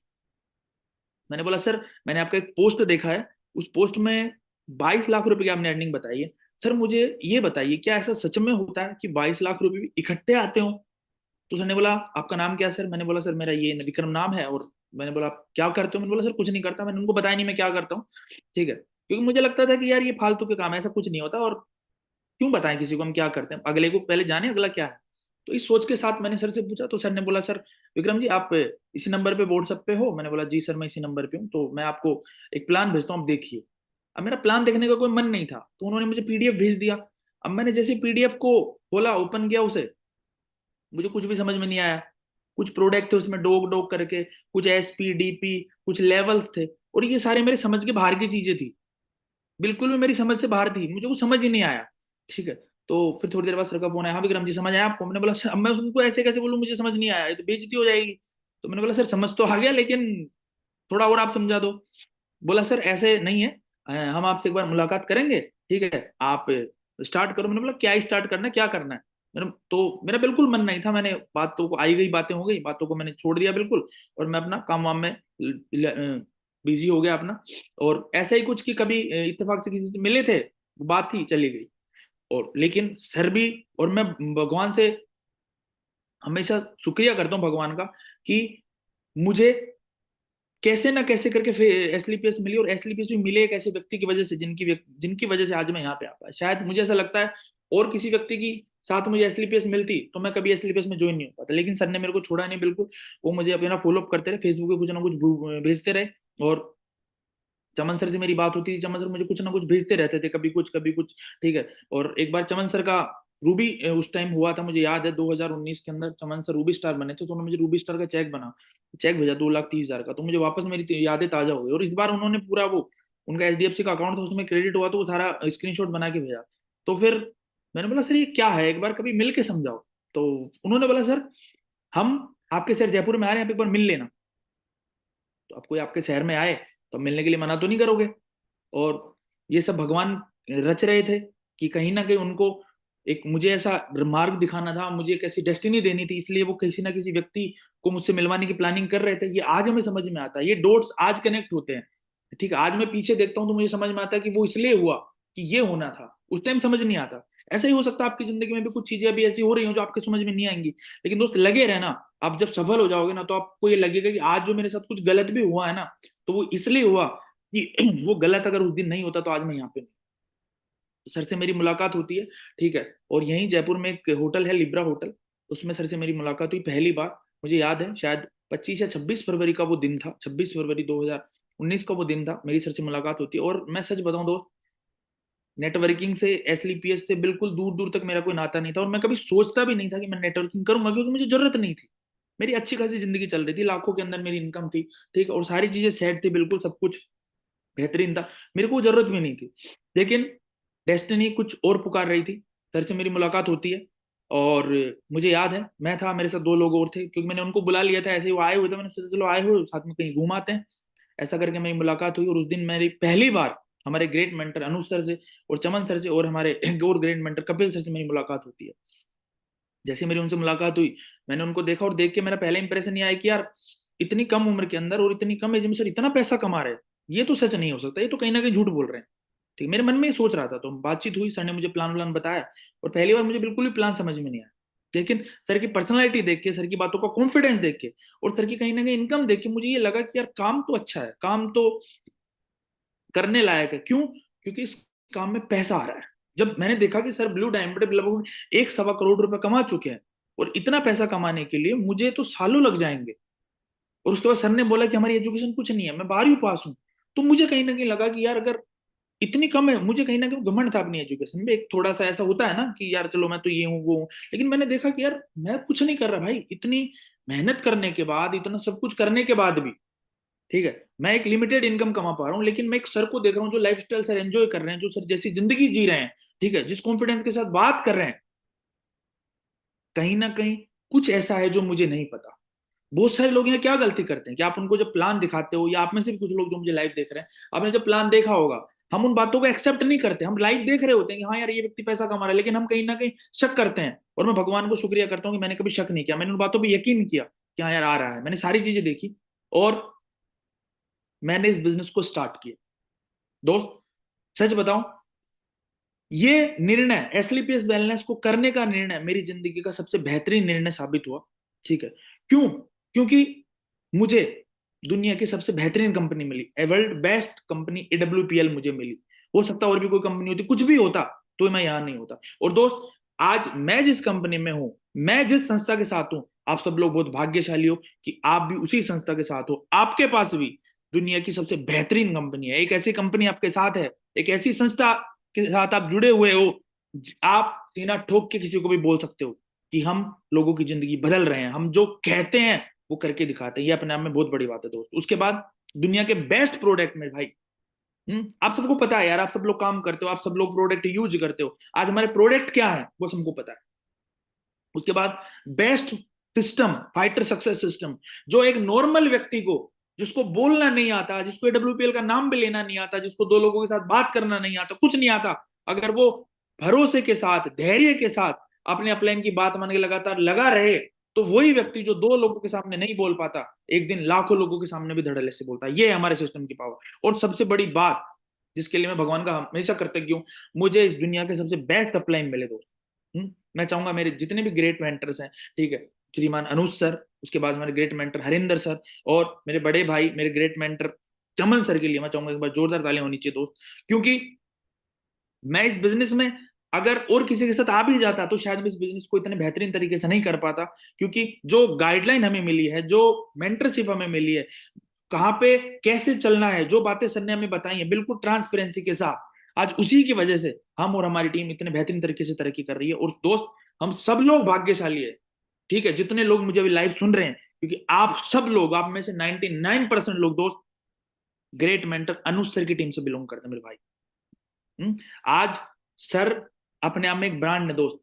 मैंने बोला सर मैंने आपका एक पोस्ट देखा है, उस पोस्ट में 22 लाख रुपए की आपने अर्निंग बताई है। सर मुझे ये बताइए क्या ऐसा सच में होता है कि 22 लाख रुपए भी इकट्ठे आते हो? तो सर ने बोला आपका नाम क्या है सर? मैंने बोला सर मेरा ये विक्रम नाम है। और मैंने बोला आप क्या करते हो? मैंने बोला सर कुछ नहीं करता। मैंने उनको बताया नहीं मैं क्या करता हूँ, ठीक है, क्योंकि मुझे लगता था कि यार ये फालतू के काम है, ऐसा कुछ नहीं होता, और क्यों बताएं किसी को हम क्या करते हैं, अगले को पहले जाने अगला क्या है। तो इस सोच के साथ मैंने सर से पूछा, तो सर ने बोला सर विक्रम जी आप इसी नंबर पे व्हाट्सएप पे हो? मैंने बोला जी सर मैं इसी नंबर पे हूँ, तो मैं आपको एक प्लान भेजता हूँ, आप देखिए। अब मेरा प्लान देखने का कोई मन नहीं था, तो उन्होंने मुझे पीडीएफ भेज दिया। अब मैंने जैसे पीडीएफ को खोला, ओपन किया उसे, मुझे कुछ भी समझ में नहीं आया। कुछ प्रोडक्ट थे उसमें डोग डोग करके, कुछ एसपी डीपी, कुछ लेवल्स थे, और ये सारे मेरे समझ के बाहर की चीजें थी, बिल्कुल भी मेरी समझ से बाहर थी, मुझे कुछ समझ ही नहीं आया। ठीक है। तो फिर थोड़ी देर बाद सर का फोन आया, हाँ विक्रम जी समझ आया आपको? मैंने बोला सर, अब मैं उनको ऐसे कैसे बोलूं मुझे समझ नहीं आया, ये तो बेइज्जती हो जाएगी। तो मैंने बोला सर समझ तो आ गया, लेकिन थोड़ा और आप समझा दो। बोला सर ऐसे नहीं है, हम आपसे एक बार मुलाकात करेंगे, ठीक है, आप स्टार्ट करो। मैंने बोला क्या स्टार्ट करना है, क्या करना है? मेरा बिल्कुल मन नहीं था, मैंने बातों को, आई गई बातें हो गई, बातों को मैंने छोड़ दिया बिल्कुल, और मैं अपना काम वाम में बिजी हो गया अपना। और ऐसा ही कुछ कि कभी इत्तेफाक से किसी से मिले थे, बात थी, चली गई। और लेकिन सर भी, और मैं भगवान से हमेशा शुक्रिया करता हूँ भगवान का, कि मुझे कैसे ना कैसे करके एसलीपीएस मिली, और एसलीपीएस भी मिले एक ऐसे व्यक्ति की वजह से, जिनकी वजह से आज मैं यहाँ पे आ पाया। शायद मुझे ऐसा लगता है और किसी व्यक्ति की साथ मुझे एसलीपीएस मिलती तो मैं कभी एसलीपीएस में ज्वाइन नहीं हो पाता, लेकिन सर ने मेरे को छोड़ा नहीं बिल्कुल। वो मुझे अपना फॉलोअप करते रहे, फेसबुक पे कुछ ना कुछ भेजते रहे। और चमन सर से मेरी बात होती थी, चमन सर मुझे कुछ ना कुछ भेजते रहते थे, कभी कुछ कभी कुछ, ठीक है। और एक बार चमन सर का रूबी उस टाइम हुआ था, मुझे याद है 2019 के अंदर चमन सर रूबी स्टार बने थे, तो उन्होंने मुझे रूबी स्टार का चेक भेजा 2,30,000 का। तो मुझे वापस मेरी यादें ताजा हो गई, और इस बार उन्होंने पूरा वो, उनका एचडीएफसी का अकाउंट था उसमें क्रेडिट हुआ, तो वो सारा स्क्रीनशॉट बना के भेजा। तो फिर मैंने बोला सर ये क्या है, एक बार कभी मिल के समझाओ। तो उन्होंने बोला सर हम आपके शहर जयपुर में आ रहे हैं, आप एक बार मिल लेना। तो अब कोई आपके शहर में आए तो मिलने के लिए मना तो नहीं करोगे। और ये सब भगवान रच रहे थे कि कहीं ना कहीं उनको एक मुझे ऐसा मार्ग दिखाना था, मुझे एक ऐसी डेस्टिनी देनी थी, इसलिए वो किसी ना किसी व्यक्ति को मुझसे मिलवाने की प्लानिंग कर रहे थे। ये आज हमें समझ में आता है, ये डॉट्स आज कनेक्ट होते हैं। ठीक है, आज मैं पीछे देखता हूँ तो मुझे समझ में आता है कि वो इसलिए हुआ, कि ये होना था, उस टाइम समझ नहीं आता। ऐसा ही हो सकता है आपकी जिंदगी में भी कुछ चीजें अभी ऐसी हो रही हो जो आपके समझ में नहीं आएंगी, लेकिन दोस्त लगे रहना। आप जब सफल हो जाओगे ना, तो आपको ये लगेगा कि आज जो मेरे साथ कुछ गलत भी हुआ है ना, तो वो इसलिए हुआ कि वो गलत अगर उस दिन नहीं होता तो आज मैं यहाँ पे नहीं। तो सर से मेरी मुलाकात होती है, ठीक है। और यहीं जयपुर में एक होटल है लिब्रा होटल, उसमें सर से मेरी मुलाकात हुई पहली बार। मुझे याद है शायद 25 या 26 फरवरी का वो दिन था, 26 फरवरी 2019 का वो दिन था, मेरी सर से मुलाकात होती है। और मैं सच बताऊं दोस्त, नेटवर्किंग से, एसलीपीएस से बिल्कुल दूर दूर तक मेरा कोई नाता नहीं था, और मैं कभी सोचता भी नहीं था कि मैं नेटवर्किंग करूंगा, क्योंकि मुझे जरूरत नहीं थी। मेरी अच्छी खासी जिंदगी चल रही थी, लाखों के अंदर मेरी इनकम थी, ठीक है, और सारी चीजें सेट थी, बिल्कुल सब कुछ बेहतरीन था, मेरे को जरूरत भी नहीं थी। लेकिन डेस्टिनी कुछ और पुकार रही थी। सर से मेरी मुलाकात होती है, और मुझे याद है मैं था, मेरे साथ दो लोग और थे, क्योंकि मैंने उनको बुला लिया था, ऐसे ही वो आए हुए थे, मैंने सोचा चलो आए हुए साथ में कहीं घूम आते हैं। ऐसा करके मेरी मुलाकात हुई, और उस दिन मेरी पहली बार हमारे ग्रेट मेंटर अनुज सर से और चमन सर से और हमारे और ग्रेट मेंटर कपिल सर से मेरी मुलाकात होती है। जैसे मेरी उनसे मुलाकात हुई, मैंने उनको देखा, और देख के मेरा पहला इंप्रेशन ये आया कि यार इतनी कम उम्र के अंदर और इतनी कम एज में सर इतना पैसा कमा रहे हैं। ये तो सच नहीं हो सकता, ये तो कहीं ना कहीं झूठ बोल रहे हैं। ठीक, मेरे मन में ही सोच रहा था, तो बातचीत हुई, सर ने मुझे प्लान व्लान बताया, और पहली बार मुझे बिल्कुल भी प्लान समझ में नहीं आया। लेकिन सर की पर्सनैलिटी देख के, सर की बातों का कॉन्फिडेंस देख के, और सर की कहीं ना कहीं इनकम देख के, मुझे ये लगा कि यार काम तो अच्छा है, काम तो करने लायक है। क्यों? क्योंकि इस काम में पैसा आ रहा है। जब मैंने देखा कि सर ब्लू डायमंड पे लगभग 1 सवा करोड़ रुपए कमा चुके हैं, और इतना पैसा कमाने के लिए मुझे तो सालों लग जाएंगे, और उसके बाद सर ने बोला कि हमारी एजुकेशन कुछ नहीं है, मैं 12वीं पास हूँ, तो मुझे कहीं ना कहीं लगा कि यार अगर इतनी कम है, मुझे कहीं ना कहीं घमंड था अपनी एजुकेशन में, एक थोड़ा सा ऐसा होता है ना कि यार चलो मैं तो ये हूँ वो हूँ। लेकिन मैंने देखा कि यार मैं कुछ नहीं कर रहा भाई, इतनी मेहनत करने के बाद, इतना सब कुछ करने के बाद भी, ठीक है, मैं एक लिमिटेड इनकम कमा पा रहा हूँ, लेकिन मैं एक सर को देख रहा हूँ जो लाइफ स्टाइल सर एंजॉय कर रहे हैं, जो सर जैसी जिंदगी जी रहे हैं, ठीक है, जिस कॉन्फिडेंस के साथ बात कर रहे हैं, कहीं ना कहीं कुछ ऐसा है जो मुझे नहीं पता। बहुत सारे लोग यहाँ क्या गलती करते हैं कि आप उनको जब प्लान दिखाते हो, या आप में से भी कुछ लोग जो मुझे लाइव देख रहे हैं, आपने जब प्लान देखा होगा, हम उन बातों को एक्सेप्ट नहीं करते। हम लाइव देख रहे होते हैं कि हाँ यार ये व्यक्ति पैसा कमा रहा है, लेकिन हम कहीं ना कहीं शक करते हैं। और मैं भगवान को शुक्रिया करता हूँ कि मैंने कभी शक नहीं किया, मैंने उन बातों पर यकीन किया कि हाँ यार आ रहा है। मैंने सारी चीजें देखी, और मैंने इस बिजनेस को स्टार्ट किया। दोस्त, सच बताऊं, ये निर्णय, एसलीपीएस वेलनेस को करने का निर्णय मेरी जिंदगी का सबसे बेहतरीन निर्णय साबित हुआ। ठीक है, क्यों? क्योंकि मुझे दुनिया की सबसे बेहतरीन कंपनी मिली, वर्ल्ड बेस्ट कंपनी एडब्ल्यूपीएल मुझे मिली। हो सकता और भी कोई कंपनी होती, कुछ भी होता, तो मैं यहां नहीं होता। और दोस्त, आज मैं जिस कंपनी में हूं, मैं जिस संस्था के साथ हूं, आप सब लोग बहुत भाग्यशाली हो कि आप भी उसी संस्था के साथ हो। आपके पास भी दुनिया की सबसे बेहतरीन कंपनी है, एक ऐसी कंपनी आपके साथ है, एक ऐसी संस्था के साथ आप जुड़े हुए हो। आप सीना ठोक के किसी को भी बोल सकते हो कि हम लोगों की जिंदगी बदल रहे हैं, हम जो कहते हैं वो करके दिखाते हैं। ये अपने आप में बहुत बड़ी बात है दोस्त। उसके बाद दुनिया के बेस्ट प्रोडक्ट में भाई, आप सबको पता है यार, आप सब लोग काम करते हो, आप सब लोग प्रोडक्ट यूज करते हो। आज हमारे प्रोडक्ट क्या है वो सबको पता है। उसके बाद best system, fighter success system, जो एक नॉर्मल व्यक्ति को, जिसको बोलना नहीं आता, जिसको एडब्ल्यूपीएल का नाम भी लेना नहीं आता, जिसको दो लोगों के साथ बात करना नहीं आता, कुछ नहीं आता, अगर वो भरोसे के साथ, धैर्य के साथ अपने अपलाइन की बात मान के लगातार लगा रहे, तो वही व्यक्ति जो दो लोगों के सामने नहीं बोल पाता, एक दिन लाखों लोगों के सामने भी धड़ल्ले से बोलता है। ये है हमारे सिस्टम की पावर। और सबसे बड़ी बात, जिसके लिए मैं भगवान का हमेशा कृतज्ञ हूँ, मुझे इस दुनिया के सबसे बेस्ट अपलाइन मिले दोस्त। मैं चाहूंगा मेरे जितने भी ग्रेट मेंटर्स हैं, ठीक है, श्रीमान अनुज सर, उसके बाद हमारे ग्रेट मेंटर हरिंदर सर, और मेरे बड़े भाई, मेरे ग्रेट मेंटर चमन सर के लिए मैं चाहूंगा एक बार जोरदार तालियां होनी चाहिए दोस्त। क्योंकि मैं इस बिजनेस में अगर और किसी के साथ आ भी जाता, तो शायद मैं इस बिजनेस को इतने बेहतरीन तरीके से नहीं कर पाता। क्योंकि जो गाइडलाइन हमें मिली है, जो मेंटरशिप हमें मिली है, कहाँ पे कैसे चलना है, जो बातें सर ने हमें बताई हैं बिल्कुल ट्रांसपेरेंसी के साथ, आज उसी की वजह से हम और हमारी टीम इतने बेहतरीन तरीके से तरक्की कर रही है। और दोस्त, हम सब लोग भाग्यशाली है, ठीक है, जितने लोग मुझे अभी लाइव सुन रहे हैं, क्योंकि आप सब लोग, आप में से 99% लोग दोस्त, ग्रेट मेंटर अनुज सर की टीम से बिलोंग करते हैं मेरे भाई। आज सर अपने आप में एक ब्रांड है दोस्त।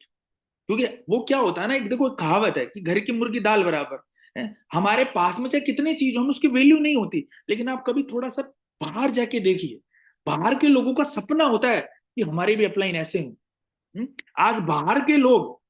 क्योंकि वो क्या होता है ना, एक देखो, एक कहावत है कि घर की मुर्गी दाल बराबर है। हमारे पास में चाहे कितनी चीज हो, हमें उसकी वैल्यू नहीं होती, लेकिन आप कभी थोड़ा सा बाहर जाके देखिए, बाहर के लोगों का सपना होता है कि हमारे भी अपलाइन ऐसे हो। आज बाहर के लोग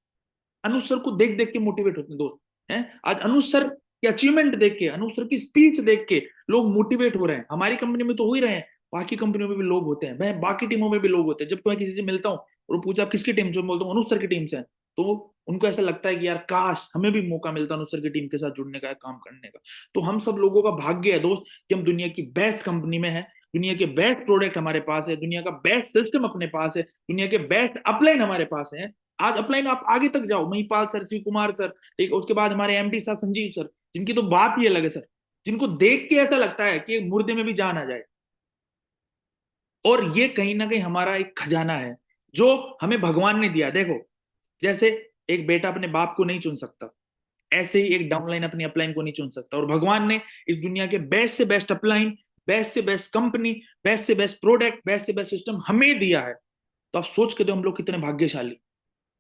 अनुज सर को देख देख के मोटिवेट होते हैं दोस्त, हैं। आज अनुज सर की अचीवमेंट देख के, अनुज सर की स्पीच देख के लोग मोटिवेट हो रहे हैं। हमारी कंपनी में तो हो ही रहे हैं, बाकी कंपनियों में भी लोग होते हैं, मैं बाकी टीमों में भी लोग होते हैं। जब मैं किसी से मिलता हूँ और वो पूछा आप किसकी टीम से, बोलता हूँ अनुज सर की टीम से, तो उनको ऐसा लगता है कि यार काश हमें भी मौका मिलता अनुज सर की टीम के साथ जुड़ने का, काम करने का। तो हम सब लोगों का भाग्य है दोस्त कि हम दुनिया की बेस्ट कंपनी में है, दुनिया के बेस्ट प्रोडक्ट हमारे पास है, दुनिया का बेस्ट सिस्टम अपने पास है, दुनिया के बेस्ट अपलाइन हमारे पास है। आज अपलाइन आप आगे तक जाओ, महिपाल सर, शिव कुमार सर, ठीक, उसके बाद हमारे एमडी साहब संजीव सर, जिनकी तो बात ही अलग है सर, जिनको देख के ऐसा लगता है कि मुर्दे में भी जान आ जाए। और ये कहीं ना कहीं हमारा एक खजाना है जो हमें भगवान ने दिया। देखो, जैसे एक बेटा अपने बाप को नहीं चुन सकता, ऐसे ही एक डाउनलाइन अपनी अपलाइन को नहीं चुन सकता। और भगवान ने इस दुनिया के बेस्ट से बेस्ट अपलाइन, बेस्ट से बेस्ट कंपनी, बेस्ट से बेस्ट प्रोडक्ट, बेस्ट से बेस्ट सिस्टम हमें दिया है। तो आप सोच के दो हम लोग कितने भाग्यशाली।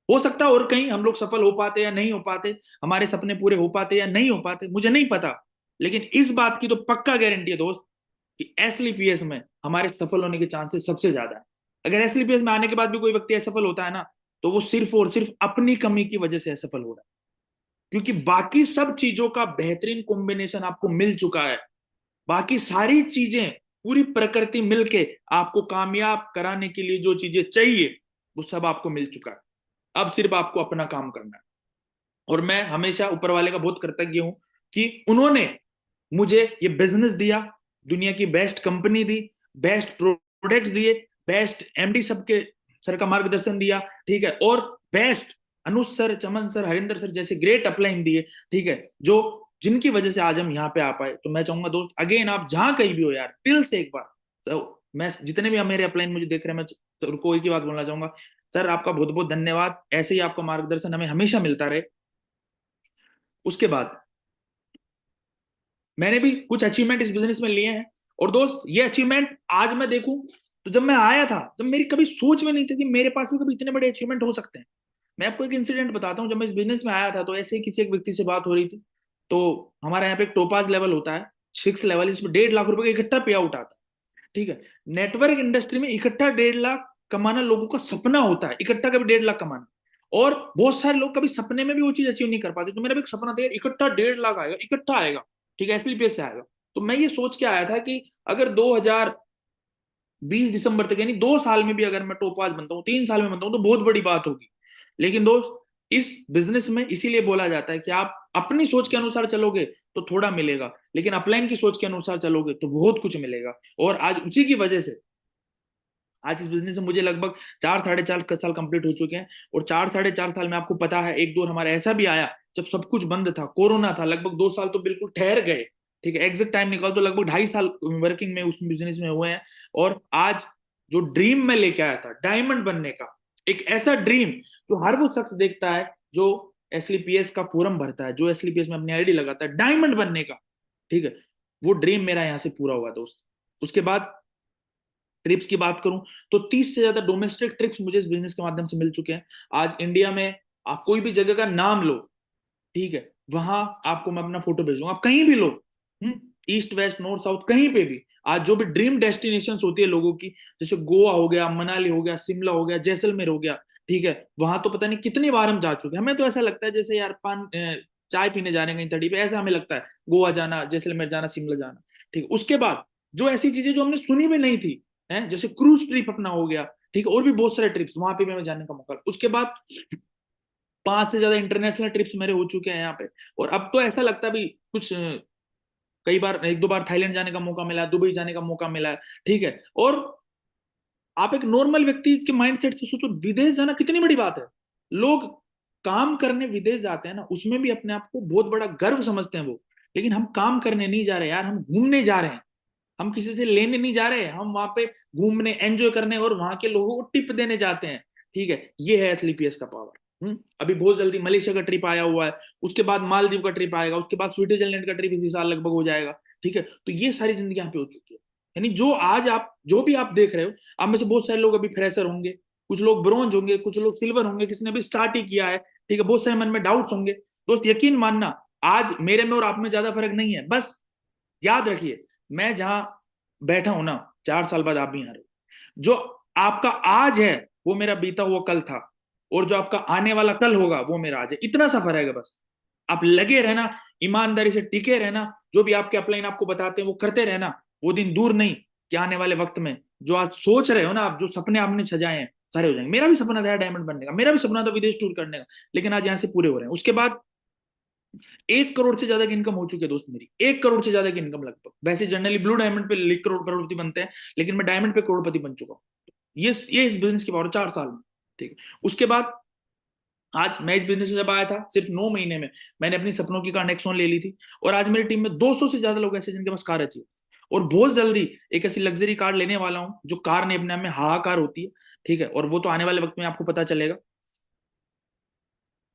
हो सकता है और कहीं हम लोग सफल हो पाते या नहीं हो पाते, हमारे सपने पूरे हो पाते या नहीं हो पाते, मुझे नहीं पता। लेकिन इस बात की तो पक्का गारंटी है दोस्त कि एसलीपीएस में हमारे सफल होने के चांसेस सबसे ज्यादा है। अगर एसलीपीएस में आने के बाद भी कोई व्यक्ति असफल होता है ना, तो वो सिर्फ और सिर्फ अपनी कमी की वजह से असफल हो रहा है। क्योंकि बाकी सब चीजों का बेहतरीन कॉम्बिनेशन आपको मिल चुका है, बाकी सारी चीजें पूरी प्रकृति मिलके आपको कामयाब कराने के लिए जो चीजें चाहिए वो सब आपको मिल चुका है। अब सिर्फ आपको अपना काम करना है। और मैं हमेशा ऊपर वाले का बहुत कृतज्ञ हूं कि उन्होंने मुझे ये बिजनेस दिया, दुनिया की बेस्ट कंपनी दी, बेस्ट प्रोडक्ट दिए, बेस्ट एमडी सबके सर का मार्गदर्शन दिया, ठीक है, और बेस्ट अनुज सर, चमन सर, हरिंदर सर जैसे ग्रेट अपलाइन दिए, ठीक है, जो जिनकी वजह से आज हम यहाँ पे आ पाए। तो मैं चाहूंगा दोस्त, अगेन आप जहां कहीं भी हो यार, दिल से एक बार, तो मैं जितने भी मेरे अपलाइन मुझे देख रहे हैं, मैं उनको एक ही बात बोलना चाहूंगा, सर आपका बहुत बहुत धन्यवाद, ऐसे ही आपका मार्गदर्शन हमें हमेशा मिलता रहे। उसके बाद मैंने भी कुछ अचीवमेंट इस बिजनेस में लिए हैं। और दोस्त ये अचीवमेंट आज मैं देखूं तो जब मैं आया था, जब मेरी कभी सोच में नहीं थी कि मेरे पास भी कभी इतने बड़े अचीवमेंट हो सकते हैं। मैं आपको एक इंसिडेंट बताता हूँ। जब मैं इस बिजनेस में आया था तो ऐसे ही किसी एक व्यक्ति से बात हो रही थी। तो हमारे यहाँ पे एक टोपाज लेवल होता है, 6 लेवल, इसमें 1.5 लाख रुपए का इकट्ठा पे आउट आता है, ठीक है। नेटवर्क इंडस्ट्री में इकट्ठा 1.5 लाख कमाना लोगों का सपना होता है, इकट्ठा कभी 1.5 लाख कमाना। और बहुत सारे लोग कभी सपने में भी वो चीज अचीव नहीं कर पाते। तो मेरा भी एक सपना था यार, इकट्ठा 1.5 लाख आएगा, इकट्ठा आएगा, ठीक है, एसलीपीएस से आएगा। तो मैं ये सोच के आया था कि अगर 2020 दिसंबर तक, यानी 2 साल में भी अगर मैं टोपाज बनता हूँ, 3 साल में बनता हूँ, तो बहुत बड़ी बात होगी। लेकिन दोस्त इस बिजनेस में इसीलिए बोला जाता है कि आप अपनी सोच के अनुसार चलोगे तो थोड़ा मिलेगा, लेकिन अपलाइन की सोच के अनुसार चलोगे तो बहुत कुछ मिलेगा। और आज उसी की वजह से आज इस बिजनेस में मुझे लगभग 4 साढ़े 4 साल कंप्लीट हो चुके हैं। और 4 साढ़े 4 साल में आपको पता है, एक दौर हमारा ऐसा भी आया जब सब कुछ बंद था, कोरोना था, लगभग 2 साल तो बिल्कुल ठहर गए, ठीक है, एग्जिट टाइम निकाल तो लगभग 2.5 साल वर्किंग में उस बिजनेस में हुए हैं। और आज जो ड्रीम में लेके आया था डायमंड बनने का, एक ऐसा ड्रीम जो हर वो शख्स देखता है जो एसलीपीएस का फोरम भरता है, जो एसलीपीएस में अपनी आईडी लगाता है डायमंड बनने का, ठीक है, वो ड्रीम मेरा यहाँ से पूरा हुआ दोस्त। उसके बाद ट्रिप्स की बात करूं तो 30 से ज्यादा डोमेस्टिक ट्रिप्स मुझे इस बिजनेस के माध्यम से मिल चुके हैं। आज इंडिया में आप कोई भी जगह का नाम लो, ठीक है, वहां आपको मैं अपना फोटो भेज दूंगा, आप कहीं भी लो, ईस्ट वेस्ट नॉर्थ साउथ कहीं पे भी। आज जो भी ड्रीम डेस्टिनेशन होती है लोगों की, जैसे गोवा हो गया, मनाली हो गया, शिमला हो गया, जैसलमेर हो गया, ठीक है, वहां तो पता नहीं कितनी बार हम जा चुके हैं। हमें तो ऐसा लगता है जैसे यार चाय पीने जाने कहीं तड़ी पे, ऐसा हमें लगता है, गोवा जाना, जैसलमेर जाना, शिमला जाना, ठीक है। उसके बाद जो ऐसी चीजें जो हमने सुनी भी नहीं थी, है, जैसे क्रूज ट्रिप अपना हो गया, ठीक है, और भी बहुत सारे ट्रिप्स वहां पे भी हमें जाने का मौका। उसके बाद 5 से ज्यादा इंटरनेशनल ट्रिप्स मेरे हो चुके हैं यहाँ पे। और अब तो ऐसा लगता है भी कुछ कई बार, एक दो बार थाईलैंड जाने का मौका मिला है, दुबई जाने का मौका मिला है, ठीक है। और आप एक नॉर्मल व्यक्ति के माइंडसेट से सोचो, विदेश जाना कितनी बड़ी बात है। लोग काम करने विदेश जाते हैं ना, उसमें भी अपने आप को बहुत बड़ा गर्व समझते हैं वो। लेकिन हम काम करने नहीं जा रहे यार, हम घूमने जा रहे हैं। हम किसी से लेने नहीं जा रहे, हम वहां पे घूमने, एंजॉय करने और वहां के लोगों को टिप देने जाते हैं, ठीक है। ये है एसलीपीएस का पावर। अभी बहुत जल्दी मलेशिया का ट्रिप आया हुआ है, उसके बाद मालदीव का ट्रिप आएगा, उसके बाद स्विट्जरलैंड का ट्रिप इसी साल लगभग हो जाएगा, ठीक है। तो ये सारी जिंदगी यहाँ पे हो चुकी है। यानी जो आज आप जो भी आप देख रहे हो, आप में से बहुत सारे लोग अभी फ्रेशर होंगे, कुछ लोग ब्रॉन्ज होंगे, कुछ लोग सिल्वर होंगे, किसी ने अभी स्टार्ट ही किया है, ठीक है, बहुत सारे मन में डाउट्स होंगे। दोस्त यकीन मानना, आज मेरे में और आप में ज्यादा फर्क नहीं है। बस याद रखिए, मैं जहां बैठा हूं ना, 4 साल बाद आप भी यहाँ रहो। जो आपका आज है वो मेरा बीता हुआ कल था, और जो आपका आने वाला कल होगा वो मेरा आज है। इतना सा फर्क है बस। आप लगे रहना, ईमानदारी से टिके रहना, जो भी आपके अपलाइन आपको बताते हैं वो करते रहना। वो दिन दूर नहीं कि आने वाले वक्त में जो आज सोच रहे हो ना आप, जो सपने आपने सजाए हैं सारे हो जाएंगे। मेरा भी सपना था डायमंड बनने का, मेरा भी सपना था विदेश टूर करने का, लेकिन आज यहाँ से पूरे हो रहे हैं। उसके बाद 1 करोड़ से ज्यादा की इनकम हो चुकी है दोस्त मेरी, 1 करोड़ से ज्यादा की इनकम लगभग। वैसे जनरली ब्लू डायमंड पे करोड़पति बनते हैं, लेकिन मैं डायमंड पे करोड़पति बन चुका हूँ। ये इस बिजनेस की पावर 4 साल में, ठीक है। उसके बाद आज मैं इस बिजनेस में जब आया था, सिर्फ 9 महीने में मैंने अपनी सपनों की कार नेक्सॉन ले ली थी। और आज मेरी टीम में 200 से ज्यादा लोग ऐसे जिनके पास कार अच्छी है। और बहुत जल्दी एक ऐसी लग्जरी कार लेने वाला हूं जो कार ने अपने आप में हाहाकार होती है, ठीक है, और वो तो आने वाले वक्त में आपको पता चलेगा।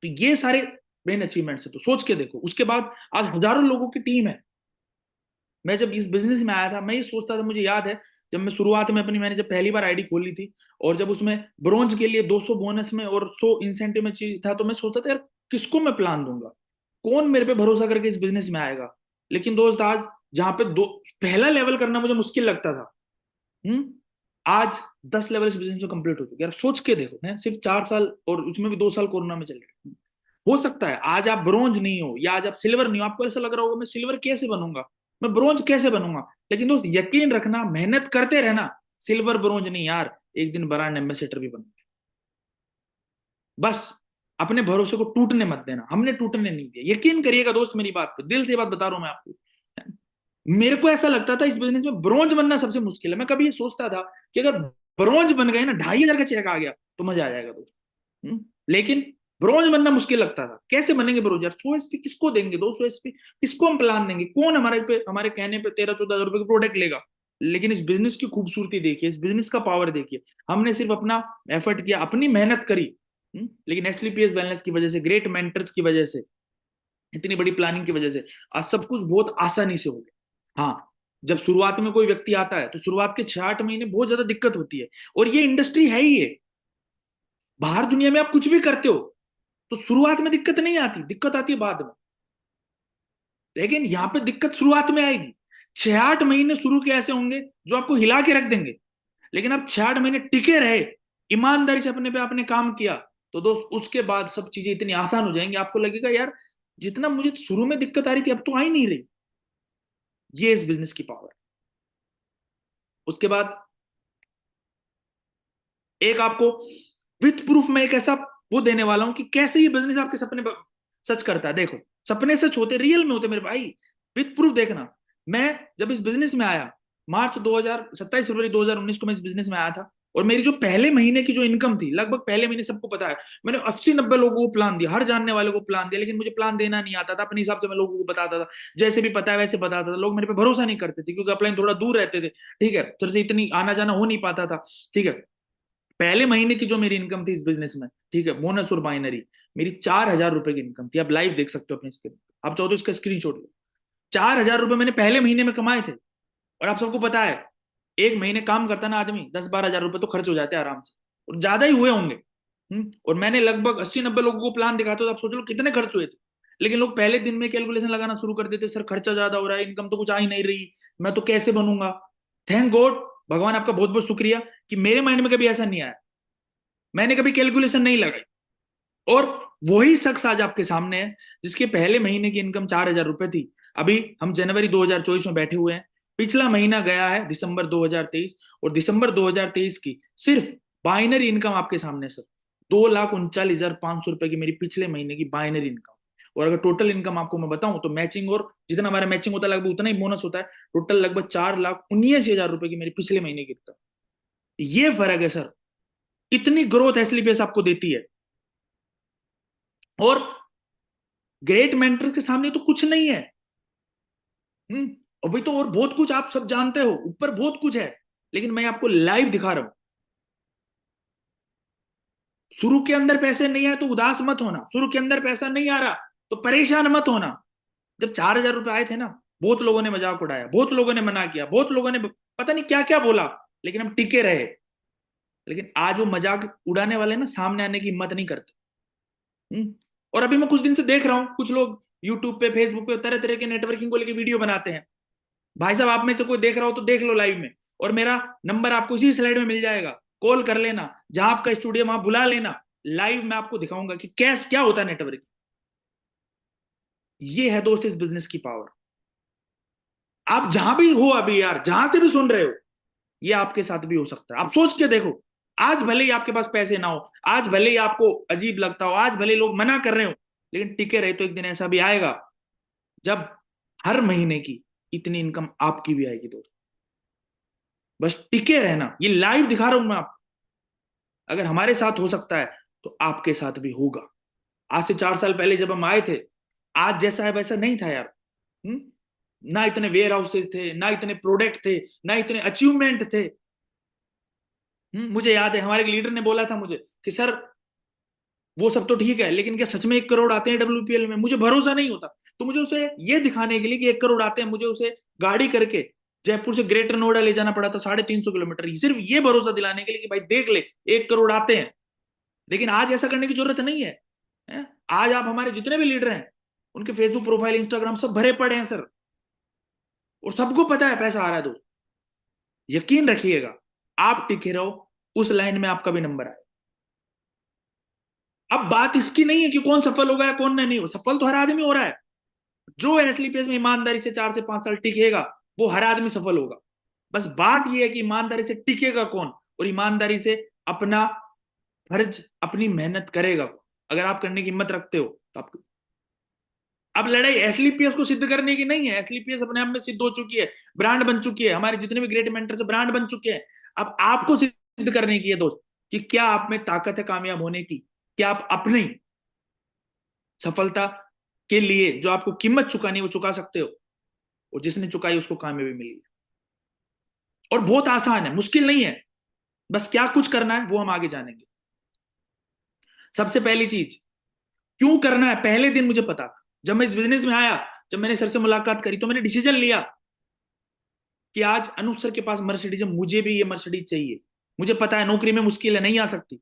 तो ये सारे मेन अचीवमेंट्स है, तो सोच के देखो। उसके बाद आज हजारों लोगों की टीम है। मैं जब इस बिजनेस में आया था, मैं ये सोचता था, मुझे याद है जब मैं शुरुआत में अपनी, मैंने जब पहली बार आईडी खोली थी, और जब उसमें ब्रोंज के लिए 200 बोनस में और 100 इंसेंटिव में चीज था, तो मैं सोचता था यार किसको मैं प्लान दूंगा, कौन मेरे पे भरोसा करके इस बिजनेस में आएगा। लेकिन दोस्त आज जहां पे दो पहला लेवल करना मुझे मुश्किल लगता था, हम्म आज 10 लेवल इस बिजनेस में कंप्लीट हो चुके। यार सोच के देखो, है सिर्फ 4 साल, और उसमें भी 2 साल कोरोना में चले गए। हो सकता है आज आप ब्रोंज नहीं हो या आज आप सिल्वर नहीं हो, आपको ऐसा लग रहा होगा मैं सिल्वर कैसे बनूंगा। मैं ब्रोंज कैसे बनूंगा? लेकिन दोस्त यकीन रखना, मेहनत करते रहना, सिल्वर ब्रोंज नहीं यार, एक दिन ब्रांड एम्बेसडर भी बनूंगा। बस अपने भरोसे को टूटने मत देना, हमने टूटने नहीं दिया, यकीन करिएगा दोस्त मेरी बात पे, दिल से बात बता रहा हूं मैं आपको। मेरे को ऐसा लगता था इस बिजनेस में ब्रोंज बनना सबसे मुश्किल है, मैं कभी ये सोचता था कि अगर ब्रोंज बन गए ना, 2,500 का चेक आ गया तो मजा आ जाएगा दोस्त। लेकिन ब्रोंज बनना मुश्किल लगता था, कैसे बनेंगे ब्रोंज यार, 100 एसपी किसको देंगे, 200 एसपी किसको हम प्लान देंगे, कौन हमारे पे, हमारे कहने पे 13-14 हजार रुपए का प्रोडक्ट लेगा। लेकिन इस बिजनेस की खूबसूरती देखिए, इस बिजनेस का पावर देखिए, हमने सिर्फ अपना एफर्ट किया, अपनी मेहनत करी। लेकिन एसलीपीएस वेलनेस की वजह से, ग्रेट मेंटर्स की वजह से, इतनी बड़ी प्लानिंग की वजह से आज सब कुछ बहुत आसानी से हो गया। हाँ, जब शुरुआत में कोई व्यक्ति आता है तो शुरुआत के 6-8 महीने बहुत ज्यादा दिक्कत होती है, और ये इंडस्ट्री है ही ये। बाहर दुनिया में आप कुछ भी करते हो तो शुरुआत में दिक्कत नहीं आती, दिक्कत आती है बाद में। लेकिन यहाँ पे दिक्कत शुरुआत में आएगी। 6-8 महीने शुरू के ऐसे होंगे जो आपको हिला के रख देंगे, लेकिन आप 6-8 महीने टिके रहे, ईमानदारी से अपने पे आपने काम किया, तो दोस्त उसके बाद सब चीजें इतनी आसान हो जाएंगी, आपको लगेगा यार जितना मुझे शुरू में दिक्कत आ रही थी अब तो आ ही नहीं रही। ये इस बिजनेस की पावर। उसके बाद एक आपको विथ प्रूफ में एक ऐसा वो देने वाला हूं कि कैसे ये बिजनेस आपके सपने सच करता है। देखो, सपने सच होते, रियल में होते मेरे भाई, विथ प्रूफ देखना। मैं जब इस बिजनेस में आया, मार्च 2000, 27 फरवरी 2019 को मैं इस बिजनेस में आया था, और मेरी जो पहले महीने की जो इनकम थी, लगभग पहले महीने सबको पता है, मैंने 80-90 लोगों को प्लान दिया, हर जानने वाले को प्लान दिया, लेकिन मुझे प्लान देना नहीं आता था, अपने हिसाब से मैं लोगों को बताता था, जैसे भी पता है वैसे बताता था। लोग मेरे पे भरोसा नहीं करते थे क्योंकि अपलाइन थोड़ा दूर रहते थे, ठीक है, तो इतनी आना जाना हो नहीं पाता था, ठीक है। पहले महीने की जो मेरी इनकम थी इस बिजनेस में, ठीक है, बोनस और बाइनरी, मेरी 4,000 रुपए की इनकम थी। आप लाइव देख सकते हो अपने स्क्रीन, आप चाहो तो इसका स्क्रीनशॉट लो। 4,000 रुपए मैंने पहले महीने में कमाए थे। और आप सबको पता है, एक महीने काम करता ना आदमी, 10-12 हजार रुपए तो खर्च हो जाते हैं आराम से, और ज्यादा ही हुए होंगे। और मैंने लगभग 80-90 लोगों को प्लान दिखाया, तो आप सोच लो कितने खर्च हुए थे। लेकिन लोग पहले दिन में कैलकुलेशन लगाना शुरू कर देते, सर खर्चा ज्यादा हो रहा है, इनकम तो कुछ आ ही नहीं रही, मैं तो कैसे बनूंगा। थैंक गॉड, भगवान आपका बहुत बहुत शुक्रिया कि मेरे माइंड में कभी ऐसा नहीं आया, मैंने कभी कैलकुलेशन नहीं लगाई। और वही शख्स आज आपके सामने है जिसके पहले महीने की इनकम 4,000 रुपए थी। अभी हम जनवरी 2024 में बैठे हुए हैं, पिछला महीना गया है दिसंबर 2023, और दिसंबर 2023 की सिर्फ बाइनरी इनकम आपके सामने सर, 2,39,500 रुपए की मेरी पिछले महीने की बाइनरी इनकम। और अगर टोटल इनकम आपको मैं बताऊं तो मैचिंग, और जितना हमारा मैचिंग होता है लगभग उतना ही बोनस होता है, टोटल लगभग 4,19,000 रुपए की मेरी पिछले महीने की इनकम। ये फर्क है सर, इतनी ग्रोथ एसलीपीएस आपको देती है। और ग्रेट मेंटर्स के सामने तो कुछ नहीं है। हम्म अभी तो और बहुत कुछ आप सब जानते हो, ऊपर बहुत कुछ है, लेकिन मैं आपको लाइव दिखा रहा हूं। शुरू के अंदर पैसे नहीं आए तो उदास मत होना, शुरू के अंदर पैसा नहीं आ रहा तो परेशान मत होना। जब 4,000 रुपए आए थे ना, बहुत लोगों ने मजाक उड़ाया, बहुत लोगों ने मना किया, बहुत लोगों ने पता नहीं क्या क्या बोला, लेकिन हम टिके रहे। लेकिन आज वो मजाक उड़ाने वाले ना सामने आने की हिम्मत नहीं करते। और अभी मैं कुछ दिन से देख रहा हूँ, कुछ लोग यूट्यूब पे, फेसबुक पे तरह तरह के नेटवर्किंग को लेकर वीडियो बनाते हैं। भाई साहब, आप में से कोई देख रहा हो तो देख लो लाइव में, और मेरा नंबर आपको इसी स्लाइड में मिल जाएगा, कॉल कर लेना, जहां आपका स्टूडियो वहां बुला लेना, लाइव में आपको दिखाऊंगा कि कैसे क्या होता है नेटवर्क। ये है दोस्त इस बिजनेस की पावर। आप जहां भी हो अभी यार, जहां से भी सुन रहे हो, ये आपके साथ भी हो सकता है। आप सोच के देखो, आज भले ही आपके पास पैसे ना हो, आज भले ही आपको अजीब लगता हो, आज भले लोग मना कर रहे हो, लेकिन टिके रहे तो एक दिन ऐसा भी आएगा जब हर महीने की इतनी इनकम आपकी भी आएगी दोस्त। बस टिके रहना, ये लाइव दिखा रहा हूं मैं आपको। अगर हमारे साथ हो सकता है तो आपके साथ भी होगा। आज से 4 साल पहले जब हम आए थे, आज जैसा है वैसा नहीं था यार। हुँ? ना इतने वेयर हाउसेज थे, ना इतने प्रोडक्ट थे, ना इतने अचीवमेंट थे। मुझे याद है हमारे लीडर ने बोला था मुझे कि सर वो सब तो ठीक है, लेकिन क्या सच में 1 करोड़ आते हैं डब्ल्यूपीएल में? मुझे भरोसा नहीं होता। तो मुझे उसे ये दिखाने के लिए कि 1 करोड़ आते हैं, मुझे उसे गाड़ी करके जयपुर से ग्रेटर नोएडा ले जाना पड़ा था, 350 किलोमीटर, सिर्फ ये भरोसा दिलाने के लिए कि भाई देख ले, 1 करोड़ आते हैं। लेकिन आज ऐसा करने की जरूरत नहीं है, है? आज आप हमारे जितने भी लीडर हैं, उनके फेसबुक प्रोफाइल, इंस्टाग्राम सब भरे पड़े हैं सर, और सबको पता है पैसा आ रहा है। दोस्त यकीन रखिएगा, आप टिके रहो, उस लाइन में आपका भी नंबर आए। अब बात इसकी नहीं है कि कौन सफल होगा या कौन नहीं हो, सफल तो हर आदमी हो रहा है। जो एसलीपीएस में ईमानदारी से 4 से 5 साल टिकेगा वो हर आदमी सफल होगा। बस बात यह है कि ईमानदारी से टिकेगा कौन और ईमानदारी से अपना फर्ज अपनी मेहनत करेगा। अगर आप करने की हिम्मत रखते हो तो आप। अब लड़ाई एसलीपीएस को सिद्ध करने की नहीं है, एसलीपीएस अपने आप में सिद्ध हो चुकी है, ब्रांड बन चुकी है, हमारे जितने भी ग्रेट मेंटर्स ब्रांड बन चुके हैं। अब आपको सिद्ध करने की है दोस्त कि क्या आप में ताकत है कामयाब होने की, क्या आप अपनी सफलता के लिए जो आपको कीमत चुकानी है वो चुका सकते हो। और जिसने चुकाई उसको कामयाबी मिली है। और बहुत आसान है, मुश्किल नहीं है, बस क्या कुछ करना है वो हम आगे जानेंगे। सबसे पहली चीज, क्यों करना है, पहले दिन मुझे पता था। जब मैं इस बिजनेस में आया, जब मैंने सर से मुलाकात करी, तो मैंने डिसीजन लिया कि आज अनूप सर के पास मर्सिडीज है, मुझे भी ये मर्सिडीज चाहिए। मुझे पता है नौकरी में मुश्किल है, नहीं आ सकती।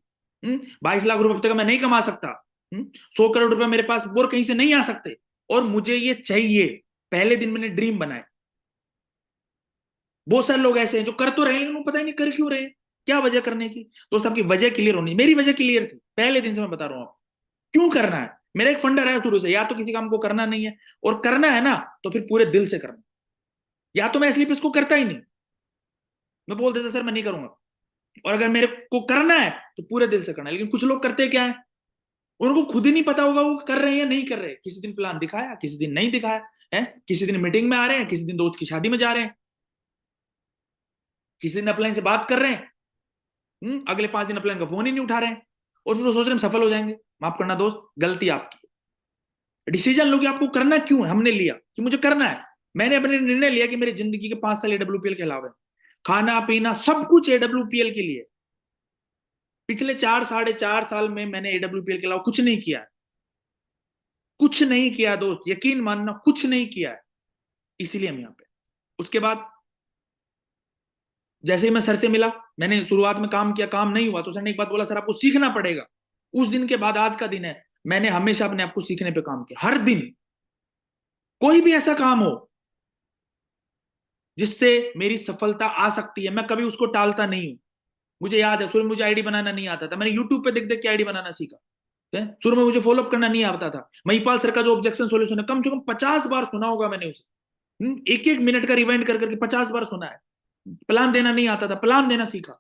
22 लाख रुपए अब तक मैं नहीं कमा सकता। 100 करोड़ रुपए मेरे पास और कहीं से नहीं आ सकते, और मुझे ये चाहिए। पहले दिन मैंने ड्रीम बनाए। बहुत सारे लोग ऐसे हैं जो कर तो रहे हैं लेकिन पता ही नहीं कर क्यों रहे हैं, क्या वजह करने की। दोस्त आपकी वजह क्लियर होनी, मेरी वजह क्लियर थी पहले दिन से, मैं बता रहा हूं आपको क्यों करना है। मेरा एक फंडा है शुरू से, या तो किसी काम को करना नहीं है, और करना है ना तो फिर पूरे दिल से करना। या तो मैं इसलिए इसको करता ही नहीं, मैं बोल देता सर मैं नहीं करूंगा। और अगर मेरे को करना है तो पूरे दिल से करना है। लेकिन कुछ लोग करते क्या है, उनको खुद ही नहीं पता होगा वो कर रहे हैं या नहीं कर रहे। किसी दिन प्लान दिखाया, किसी दिन नहीं दिखाया है, किसी दिन मीटिंग में आ रहे हैं, किसी दिन दोस्त की शादी में जा रहे हैं, किसी दिन अपलाइन से बात कर रहे हैं, अगले 5 दिन अपलाइन का फोन ही नहीं उठा रहे हैं, और फिर वो सोच रहे हैं सफल हो जाएंगे। माफ करना दोस्त, गलती आपकी। डिसीजन लो कि आपको करना क्यों है। हमने लिया कि मुझे करना है, मैंने अपने निर्णय लिया कि मेरी जिंदगी के 5 साल एडब्ल्यूपीएल के अलावा, खाना पीना सब कुछ एडब्ल्यूपीएल के लिए। पिछले 4 साढ़े 4 साल में मैंने एडब्ल्यूपीएल के अलावा कुछ नहीं किया, कुछ नहीं किया दोस्त, यकीन मानना कुछ नहीं किया है। इसीलिए हम यहाँ पे। उसके बाद जैसे ही मैं सर से मिला, मैंने शुरुआत में काम किया, काम नहीं हुआ तो सर ने एक बात बोला, सर आपको सीखना पड़ेगा। उस दिन के बाद आज का दिन है, मैंने हमेशा अपने आप को सीखने पे काम किया। हर दिन कोई भी ऐसा काम हो जिससे मेरी सफलता आ सकती है, मैं कभी उसको टालता नहीं हूं। मुझे याद है शुरू में मुझे आईडी बनाना नहीं आता था, मैंने यूट्यूब पे देख देख के आईडी बनाना सीखा। शुरू में मुझे फॉलोअप करना नहीं आता था, महिपाल सर का जो ऑब्जेक्शन सॉल्यूशन है कम से कम 50 बार सुना होगा मैंने उसे। एक एक मिनट का रिवाइंड कर करके 50 बार सुना है। प्लान देना नहीं आता था, प्लान देना सीखा।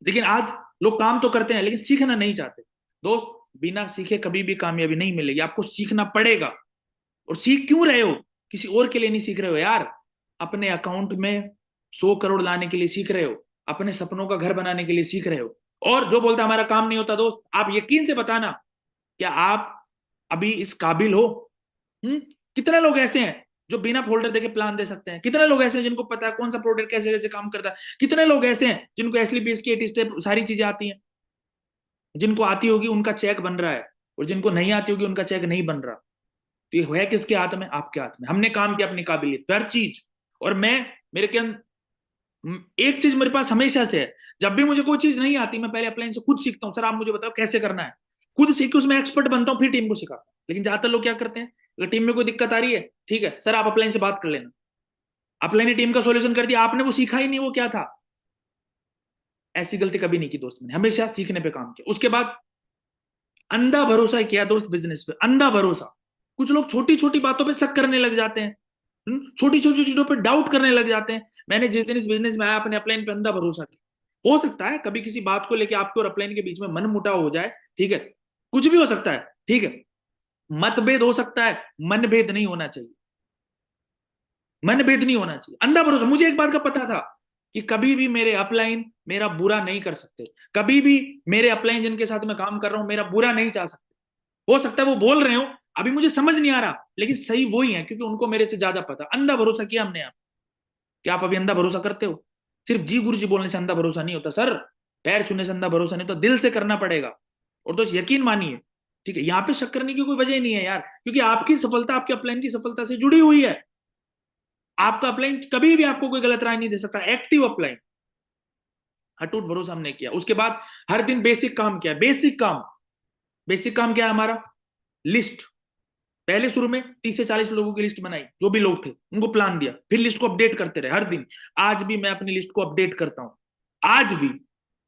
लेकिन आज लोग काम तो करते हैं लेकिन सीखना नहीं चाहते। दोस्त, बिना सीखे कभी भी कामयाबी नहीं मिलेगी, आपको सीखना पड़ेगा। और सीख क्यों रहे हो, किसी और के लिए नहीं सीख रहे हो यार, अपने अकाउंट में 100 करोड़ लाने के लिए सीख रहे हो, अपने सपनों का घर बनाने के लिए सीख रहे हो। और जो बोलता हमारा काम नहीं होता, दोस्त आप यकीन से बताना, क्या आप अभी इस काबिल हो? हम्म कितने लोग ऐसे हैं जो बिना फोल्डर देके प्लान दे सकते हैं? कितने लोग ऐसे हैं जिनको पता है कौन सा प्रोडक्ट कैसे कैसे काम करता है? कितने लोग ऐसे हैं जिनको एसली बेस की 8 स्टेप सारी चीजें आती हैं? जिनको आती होगी उनका चेक बन रहा है, और जिनको नहीं आती होगी उनका चेक नहीं बन रहा। तो ये है किसके हाथ में? आपके हाथ में। हमने काम किया अपनी काबिलियत हर चीज। और मैं, मेरे के एक चीज मेरे पास हमेशा से है, जब भी मुझे कोई चीज नहीं आती मैं पहले अपलाइन से खुद सीखता हूँ। सर आप मुझे बताओ कैसे करना है, खुद सीख के उसमें एक्सपर्ट बनता हूँ, फिर टीम को सिखाता हूँ। लेकिन ज्यादातर लोग क्या करते हैं, अगर टीम में कोई दिक्कत आ रही है, ठीक है सर आप अपलाइन से बात कर लेना, अपलाइन ने टीम का सोल्यूशन कर दिया, आपने वो सीखा ही नहीं वो क्या था। ऐसी गलती कभी नहीं की दोस्त, मैंने हमेशा सीखने पे काम किया। उसके बाद अंधा भरोसा किया दोस्त, बिजनेस पे अंधा भरोसा। कुछ लोग छोटी छोटी बातों पे शक करने लग जाते हैं, छोटी छोटी चीजों पे डाउट करने लग जाते हैं। मैंने जिस दिन इस बिजनेस में आया अपने अपलाइन पे अंधा भरोसा किया। हो सकता है कभी किसी बात को लेके आपके और अपलाइन के बीच में मन मुटाव हो जाए, ठीक है, कुछ भी हो सकता है, ठीक है, मतभेद हो सकता है, मनभेद नहीं होना चाहिए, मनभेद नहीं होना चाहिए। अंधा भरोसा, मुझे एक बात का पता था कि कभी भी मेरे अपलाइन मेरा बुरा नहीं कर सकते, कभी भी मेरे अपलाइन जिनके साथ मैं काम कर रहा हूं मेरा बुरा नहीं चाह सकते। हो सकता है वो बोल रहे हो, अभी मुझे समझ नहीं आ रहा, लेकिन सही वही है क्योंकि उनको मेरे से ज्यादा पता। अंधा भरोसा किया हमने। आप क्या आप अभी अंधा भरोसा करते हो? सिर्फ जी गुरु जी बोलने से अंधा भरोसा नहीं होता सर, पैर छूने से अंधा भरोसा नहीं, तो दिल से करना पड़ेगा। और तो यकीन मानिए, ठीक है, यहाँ पे शक करने की कोई वजह नहीं है यार, क्योंकि आपकी सफलता आपके अपलाइन की सफलता से जुड़ी हुई है। आपका अपलाइन कभी भी आपको कोई गलत राय नहीं दे सकता, एक्टिव अपलाइन। अटूट भरोसा हमने किया। उसके बाद हर दिन बेसिक काम किया, बेसिक काम। बेसिक काम क्या है हमारा? लिस्ट। पहले शुरू में 30 से 40 लोगों की लिस्ट बनाई, जो भी लोग थे उनको प्लान दिया, फिर लिस्ट को अपडेट करते रहे हर दिन। आज भी मैं अपनी लिस्ट को अपडेट करता हूं, आज भी।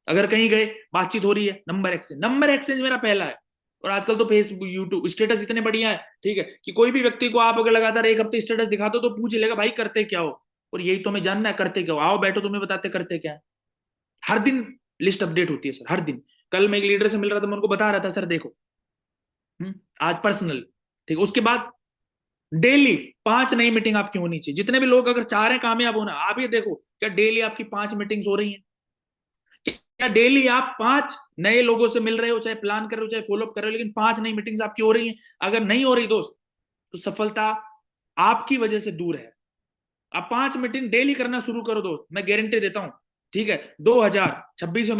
अगर कहीं गए बातचीत हो रही है, नंबर एक्सचेंज, नंबर एक्सचेंज मेरा पहला है। और आजकल तो फेसबुक यूट्यूब स्टेटस इतने बढ़िया है, ठीक है, कि कोई भी व्यक्ति को आप अगर लगातार एक हफ्ते स्टेटस दिखाते हो तो पूछ लेगा भाई करते क्या हो, और यही तो हमें जानना है करते क्या हो, आओ बैठो तुम्हें बताते करते क्या है। हर दिन लिस्ट अपडेट होती है सर, हर दिन। कल मैं एक लीडर से मिल रहा था, मैं उनको बता रहा था सर देखो, आज पर्सनल, ठीक, उसके बाद डेली 5 नई मीटिंग आपकी होनी चाहिए। जितने भी लोग अगर चाह रहे हैं कामयाब होना, आप ये देखो क्या डेली आपकी 5 मीटिंग्स हो रही हैं? क्या डेली आप 5 नए लोगों से मिल रहे हो, चाहे प्लान कर रहे हो चाहे फॉलोअप कर रहे हो, लेकिन 5 नई मीटिंग्स आपकी हो रही हैं? अगर नहीं हो रही दोस्त, तो सफलता आपकी वजह से दूर है। आप 5 मीटिंग डेली करना शुरू करो दोस्त, मैं गारंटी देता हूं, ठीक है, 2026 में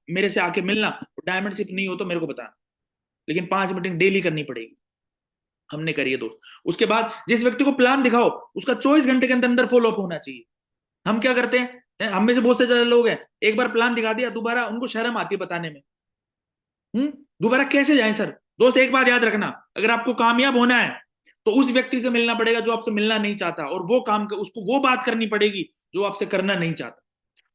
मेरे से आके मिलना, डायमंड शिप नहीं हो तो मेरे को बताना, लेकिन 5 मीटिंग डेली करनी पड़ेगी। हमने करी है दोस्त। उसके बाद जिस व्यक्ति को प्लान दिखाओ, उसका 24 घंटे के अंदर अंदर फॉलोअप होना चाहिए। हम क्या करते हैं, हम में से बहुत से ज्यादा लोग हैं, एक बार प्लान दिखा दिया, दोबारा उनको शर्म आती है बताने में। दोबारा कैसे जाएं सर? दोस्त एक बात याद रखना, अगर आपको कामयाब होना है तो उस व्यक्ति से मिलना पड़ेगा जो आपसे मिलना नहीं चाहता, और वो काम उसको वो बात करनी पड़ेगी जो आपसे करना नहीं चाहता।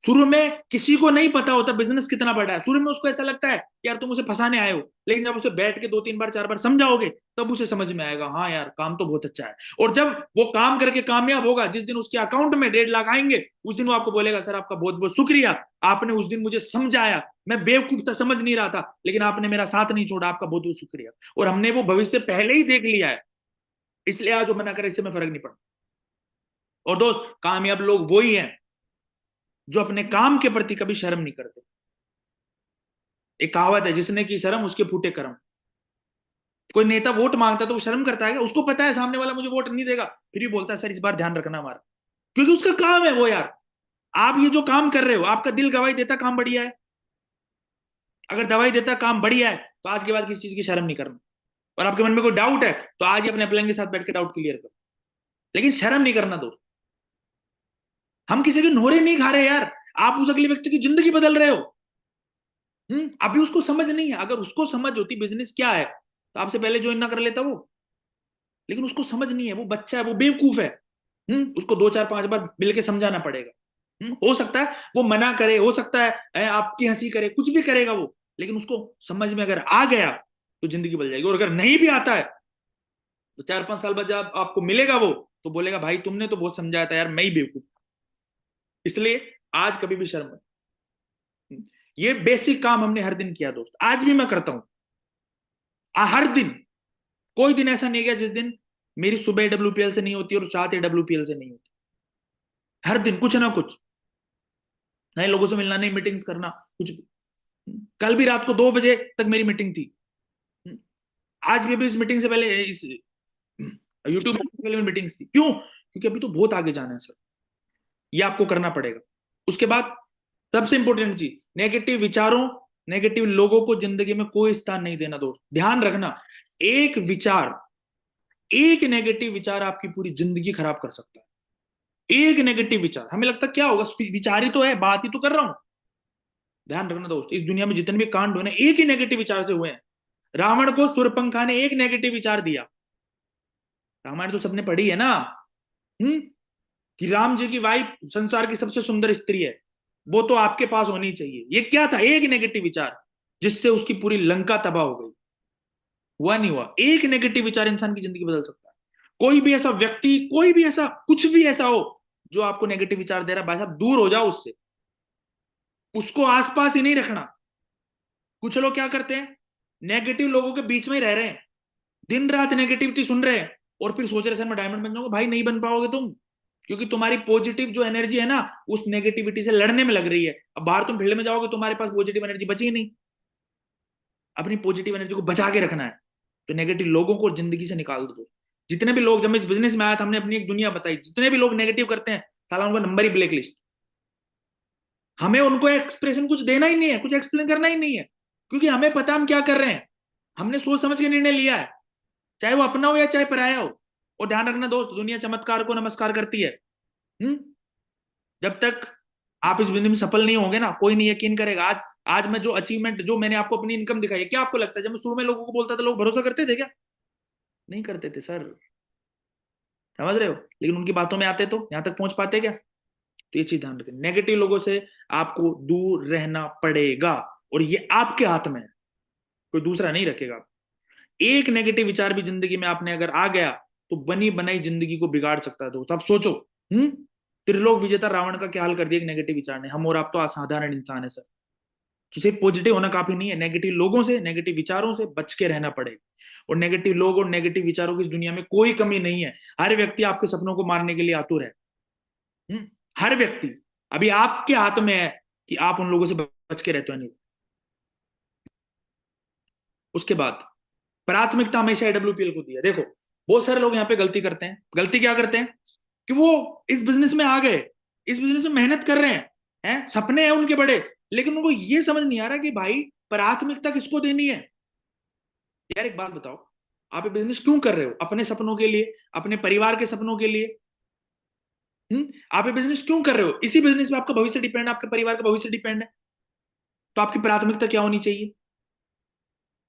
शुरू में किसी को नहीं पता होता बिजनेस कितना बड़ा है, शुरू में उसको ऐसा लगता है कि यार तुम उसे फंसाने आए हो, लेकिन जब उसे बैठ के 2-3 बार 4 बार समझाओगे, तब उसे समझ में आएगा हाँ यार काम तो बहुत अच्छा है। और जब वो काम करके कामयाब होगा, जिस दिन उसके अकाउंट में 1.5 लाख आएंगे, उस दिन वो आपको बोलेगा सर आपका बहुत बहुत शुक्रिया, आपने उस दिन मुझे समझाया, मैं बेवकूफ था समझ नहीं रहा था, लेकिन आपने मेरा साथ नहीं छोड़ा, आपका बहुत बहुत शुक्रिया। और हमने वो भविष्य पहले ही देख लिया है, इसलिए आज वो मना करे इससे में फर्क नहीं पड़ता। और दोस्त कामयाब लोग वही हैं जो अपने काम के प्रति कभी शर्म नहीं करते। एक कहावत है, जिसने की शर्म उसके फूटे कर्म। कोई नेता वोट मांगता है तो वो शर्म करता है, उसको पता है सामने वाला मुझे वोट नहीं देगा, फिर भी बोलता है सर इस बार ध्यान रखना हमारा, क्योंकि उसका काम है वो यार। आप ये जो काम कर रहे हो, आपका दिल गवाही देता काम बढ़िया है, अगर दवाई देता काम बढ़िया है तो आज के बाद किसी चीज की शर्म नहीं करना। और आपके मन में कोई डाउट है तो आज ही अपने अपलाइन के साथ बैठ के डाउट क्लियर करो, लेकिन शर्म नहीं करना दोस्त। हम किसी के नोरे नहीं खा रहे यार, आप उस अगले व्यक्ति की जिंदगी बदल रहे हो। अभी उसको समझ नहीं है, अगर उसको समझ होती बिजनेस क्या है तो आपसे पहले ज्वाइन ना कर लेता वो, लेकिन उसको समझ नहीं है, वो बच्चा है, वो बेवकूफ है। उसको 2-4-5 बार मिलके समझाना पड़ेगा। हो सकता है वो मना करे, हो सकता है आपकी हंसी करे, कुछ भी करेगा वो, लेकिन उसको समझ में अगर आ गया तो जिंदगी बदल जाएगी। और अगर नहीं भी आता है तो 4-5 साल बाद जब आपको मिलेगा वो, तो बोलेगा भाई तुमने तो बहुत समझाया था यार, मैं ही बेवकूफ। इसलिए आज कभी भी शर्म मत। ये बेसिक काम हमने हर दिन किया दोस्त, आज भी मैं करता हूं, हर दिन। कोई दिन ऐसा नहीं गया जिस दिन मेरी सुबह डब्ल्यूपीएल से नहीं होती और रात डब्ल्यूपीएल से नहीं होती। हर दिन कुछ ना कुछ नए लोगों से मिलना, नई मीटिंग्स करना, कुछ भी। कल भी रात को 2 बजे तक मेरी मीटिंग थी। आज भी इस मीटिंग से पहले, इस यूट्यूब से पहले मीटिंग्स थी। क्यों? क्योंकि अभी तो बहुत आगे जाना है सर, ये आपको करना पड़ेगा। उसके बाद सबसे इंपॉर्टेंट चीज, नेगेटिव विचारों, नेगेटिव लोगों को जिंदगी में कोई स्थान नहीं देना दोस्त। ध्यान रखना, एक विचार, एक नेगेटिव विचार आपकी पूरी जिंदगी खराब कर सकता है। एक नेगेटिव विचार, हमें लगता क्या होगा, विचार ही तो है, बात ही तो कर रहा हूं। ध्यान रखना दोस्त, इस दुनिया में जितने भी कांड हुए ना, एक ही नेगेटिव विचार से हुए हैं। रावण को शूर्पणखा ने एक नेगेटिव विचार दिया। रामायण तो सबने पढ़ी है ना, हम्म कि राम जी की वाइफ संसार की सबसे सुंदर स्त्री है, वो तो आपके पास होनी चाहिए। ये क्या था? एक नेगेटिव विचार, जिससे उसकी पूरी लंका तबाह हो गई। हुआ नहीं हुआ? एक नेगेटिव विचार इंसान की जिंदगी बदल सकता है। कोई भी ऐसा व्यक्ति, कोई भी ऐसा, कुछ भी ऐसा हो जो आपको नेगेटिव विचार दे रहा है, भाई साहब दूर हो जाओ उससे, उसको आसपास ही नहीं रखना। कुछ लोग क्या करते हैं, नेगेटिव लोगों के बीच में ही रह रहे हैं, दिन रात नेगेटिविटी सुन रहे हैं, और फिर सोच रहे सर मैं डायमंड बन जाऊंगा। भाई नहीं बन पाओगे तुम, क्योंकि तुम्हारी पॉजिटिव जो एनर्जी है ना, उस नेगेटिविटी से लड़ने में लग रही है। अब बाहर तुम फील्ड में जाओगे, तुम्हारे पास पॉजिटिव एनर्जी बची ही नहीं। अपनी पॉजिटिव एनर्जी को बचा के रखना है, तो नेगेटिव लोगों को जिंदगी से निकाल दो। जितने भी लोग, जब मैं इस बिजनेस में आया था, हमने अपनी एक दुनिया बताई, जितने भी लोग नेगेटिव करते हैं, साला उनका नंबर ही ब्लैक लिस्ट। हमें उनको एक्सप्रेशन कुछ देना ही नहीं है, कुछ एक्सप्लेन करना ही नहीं है, क्योंकि हमें पता हम क्या कर रहे हैं। हमने सोच समझ के निर्णय लिया है, चाहे वो अपना हो या चाहे पराया हो। और ध्यान रखना दोस्त, दुनिया चमत्कार को नमस्कार करती है। हम्म जब तक आप इस बिजनेस में सफल नहीं होंगे ना, कोई नहीं यकीन करेगा। आज आज मैं जो अचीवमेंट, जो मैंने आपको अपनी इनकम दिखाई है, क्या आपको लगता है जब मैं शुरू में लोगों को बोलता था लोग भरोसा करते थे क्या? नहीं करते थे सर, समझ रहे हो? लेकिन उनकी बातों में आते तो यहां तक पहुंच पाते क्या? तो ये चीज ध्यान रखें, नेगेटिव लोगों से आपको दूर रहना पड़ेगा, और ये आपके हाथ में है, कोई दूसरा नहीं रखेगा। एक नेगेटिव विचार भी जिंदगी में आपने अगर आ गया तो बनी बनाई जिंदगी को बिगाड़ सकता है दोस्त। अब सोचो, हम्म त्रिलोक विजेता रावण का क्या हाल कर दिया एक नेगेटिव विचार ने। हम और आप तो असाधारण इंसान है सर। तो सिर्फ पॉजिटिव होना काफी नहीं है, नेगेटिव लोगों से, नेगेटिव विचारों से बच के रहना पड़ेगा। और नेगेटिव लोग और नेगेटिव विचारों की इस दुनिया में कोई कमी नहीं है। हर व्यक्ति आपके सपनों को मारने के लिए आतुर है। हर व्यक्ति। अभी आपके हाथ में है कि आप उन लोगों से बच के रहते हो नहीं। उसके बाद प्राथमिकता हमेशा एडब्ल्यूपीएल को दी है। देखो, बहुत सारे लोग यहाँ पे गलती करते हैं। गलती क्या करते हैं कि वो इस बिजनेस में आ गए, इस बिजनेस में मेहनत कर रहे हैं सपने हैं उनके बड़े, लेकिन उनको ये समझ नहीं आ रहा कि भाई प्राथमिकता किसको देनी है। यार एक बात बताओ, आप ये बिजनेस क्यों कर रहे हो? अपने सपनों के लिए, अपने परिवार के सपनों के लिए। आप ये बिजनेस क्यों कर रहे हो? इसी बिजनेस में आपका भविष्य डिपेंड है, आपके परिवार का भविष्य डिपेंड है। तो आपकी प्राथमिकता क्या होनी चाहिए?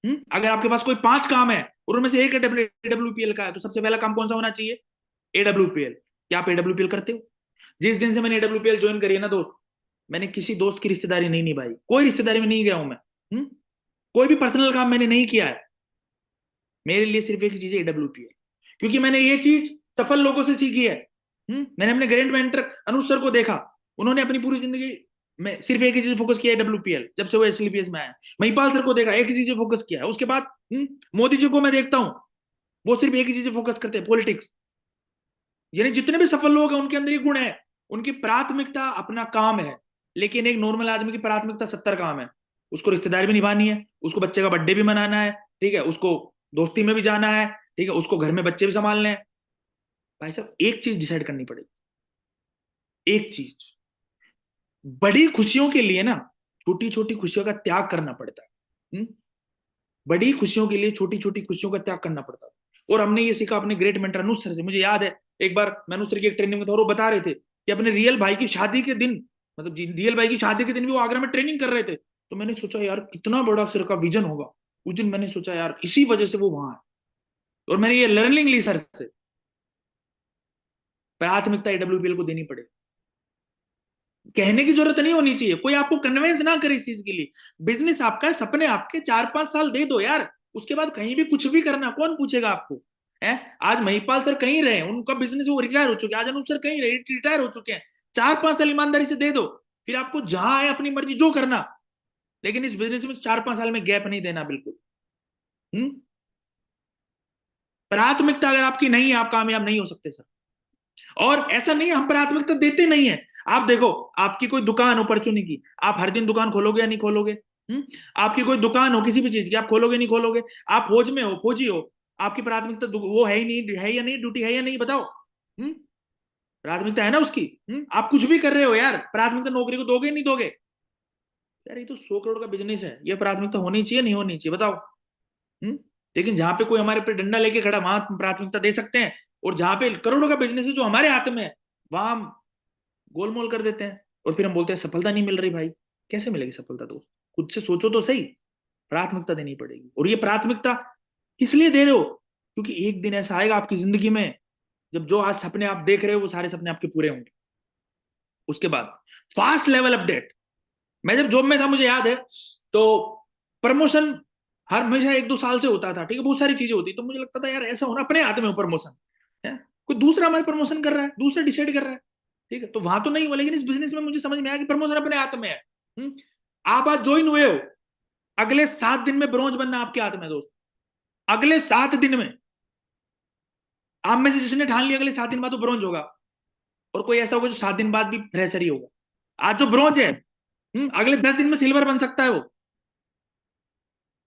अगर आपके पास कोई 5 काम है और उनमें से एक एडब्ल्यूपीएल का है, तो सबसे पहला काम कौन सा होना चाहिए? एडब्ल्यूपीएल। क्या आप एडब्ल्यूपीएल करते हो? जिस दिन से मैंने एडब्ल्यूपीएल ज्वाइन करी है ना दोस्त, मैंने किसी दोस्त की रिश्तेदारी नहीं निभाई, कोई रिश्तेदारी में नहीं गया हूं मैं। कोई भी पर्सनल काम मैंने नहीं किया है। मेरे लिए सिर्फ एक चीज है, एडब्ल्यूपीएल। क्योंकि मैंने ये चीज सफल लोगों से सीखी है। मैंने अपने ग्रैंड मेंटर अनुज सर को देखा, उन्होंने अपनी पूरी जिंदगी में सिर्फ एक ही चीज फोकस किया है, डब्ल्यूपीएल। जब से वो एसलीपीएस में आया, महिपाल सर को देखा, एक ही चीज फोकस किया है। उसके बाद मोदी जी को मैं देखता हूँ, वो सिर्फ एक ही चीज फोकस करते हैं, पॉलिटिक्स। यानी जितने भी सफल लोग हैं उनके अंदर ये गुण है, उनकी प्राथमिकता अपना काम है। लेकिन एक नॉर्मल आदमी की प्राथमिकता 70 काम है। उसको रिश्तेदारी भी निभानी है, उसको बच्चे का बर्थडे भी मनाना है, ठीक है, उसको दोस्ती में भी जाना है, ठीक है, उसको घर में बच्चे भी संभालने हैं। भाई साहब एक चीज डिसाइड करनी पड़ेगी, एक चीज। बड़ी खुशियों के लिए ना छोटी छोटी खुशियों का त्याग करना पड़ता है। बड़ी खुशियों के लिए छोटी छोटी खुशियों का त्याग करना पड़ता है। और हमने ये सीखा अपने ग्रेट मेंटर अनुज सर से। मुझे याद है एक बार मैं अनुज सर की एक ट्रेनिंग में था और वो बता रहे थे कि अपने रियल भाई की शादी के दिन, मतलब रियल भाई की शादी के दिन भी वो आगरा में ट्रेनिंग कर रहे थे। तो मैंने सोचा यार कितना बड़ा सर का विजन होगा। उस दिन मैंने सोचा यार इसी वजह से वो वहां है। और मैंने ये लर्निंग ली सर से, प्राथमिकता एडब्ल्यूपीएल को देनी पड़े। कहने की जरूरत नहीं होनी चाहिए, कोई आपको कन्वेंस ना करे इस चीज के लिए। बिजनेस आपका है, सपने आपके, 4-5 साल दे दो यार। उसके बाद कहीं भी कुछ भी करना, कौन पूछेगा आपको? है आज महिपाल सर कहीं रहे, उनका बिजनेस वो रिटायर हो चुके हैं। आज अनूप सर कहीं रहे, रिटायर हो चुके हैं। 4-5 साल ईमानदारी से दे दो, फिर आपको जहां है अपनी मर्जी जो करना। लेकिन इस बिजनेस में 4-5 साल में गैप नहीं देना बिल्कुल। हम्म प्राथमिकता अगर आपकी नहीं है, आप कामयाब नहीं हो सकते सर। और ऐसा नहीं है हम प्राथमिकता देते नहीं है। आप देखो, आपकी कोई दुकान हो परचूनी की, आप हर दिन दुकान खोलोगे या नहीं खोलोगे? आपकी कोई दुकान हो किसी भी चीज की, आप खोलोगे नहीं खोलोगे? आप फौज में हो, फौजी हो, आपकी प्राथमिकता वो है ही नहीं, है या नहीं, ड्यूटी है या नहीं, बताओ। हम्म प्राथमिकता है ना उसकी। आप कुछ भी कर रहे हो यार, प्राथमिकता नौकरी को दोगे नहीं दोगे? यार ये तो 100 करोड़ का बिजनेस है, ये प्राथमिकता होनी चाहिए नहीं होनी चाहिए, बताओ। हम्म लेकिन जहां पे कोई हमारे पे डंडा लेके खड़ा, वहां प्राथमिकता दे सकते हैं। और जहां पे करोड़ों का बिजनेस है जो हमारे हाथ में है, वहां हम गोलमोल कर देते हैं। और फिर हम बोलते हैं सफलता नहीं मिल रही। भाई कैसे मिलेगी सफलता दोस्त? खुद से सोचो तो सही। प्राथमिकता देनी पड़ेगी। और ये प्राथमिकता किस लिए दे रहे हो? क्योंकि एक दिन ऐसा आएगा आपकी जिंदगी में जब जो आज सपने आप देख रहे हो वो सारे सपने आपके पूरे होंगे। उसके बाद फास्ट लेवल अपडेट। मैं जब जॉब में था मुझे याद है, तो प्रमोशन हर हमेशा 1-2 साल से होता था, ठीक है, बहुत सारी चीजें होती, तो मुझे लगता था यार ऐसा होना अपने हाथ में हो प्रमोशन है। कोई दूसरा हमारे प्रमोशन कर रहा है, दूसरा डिसाइड कर रहा है, ठीक है, तो वहां तो नहीं हुआ। लेकिन इस बिजनेस में मुझे समझ में आया कि प्रमोशन अपने हाथ में है। आप आज ज्वाइन हुए हो, अगले 7 दिन में ब्रॉन्ज बनना आपके हाथ में है दोस्त। अगले 7 दिन में आप में से जिसने ठान लिया अगले 7 दिन बाद वो ब्रॉन्ज होगा। और कोई ऐसा होगा जो 7 दिन बाद भी फ्रेशर ही होगा। आज जो ब्रॉन्ज है, अगले 10 दिन में सिल्वर बन सकता है वो।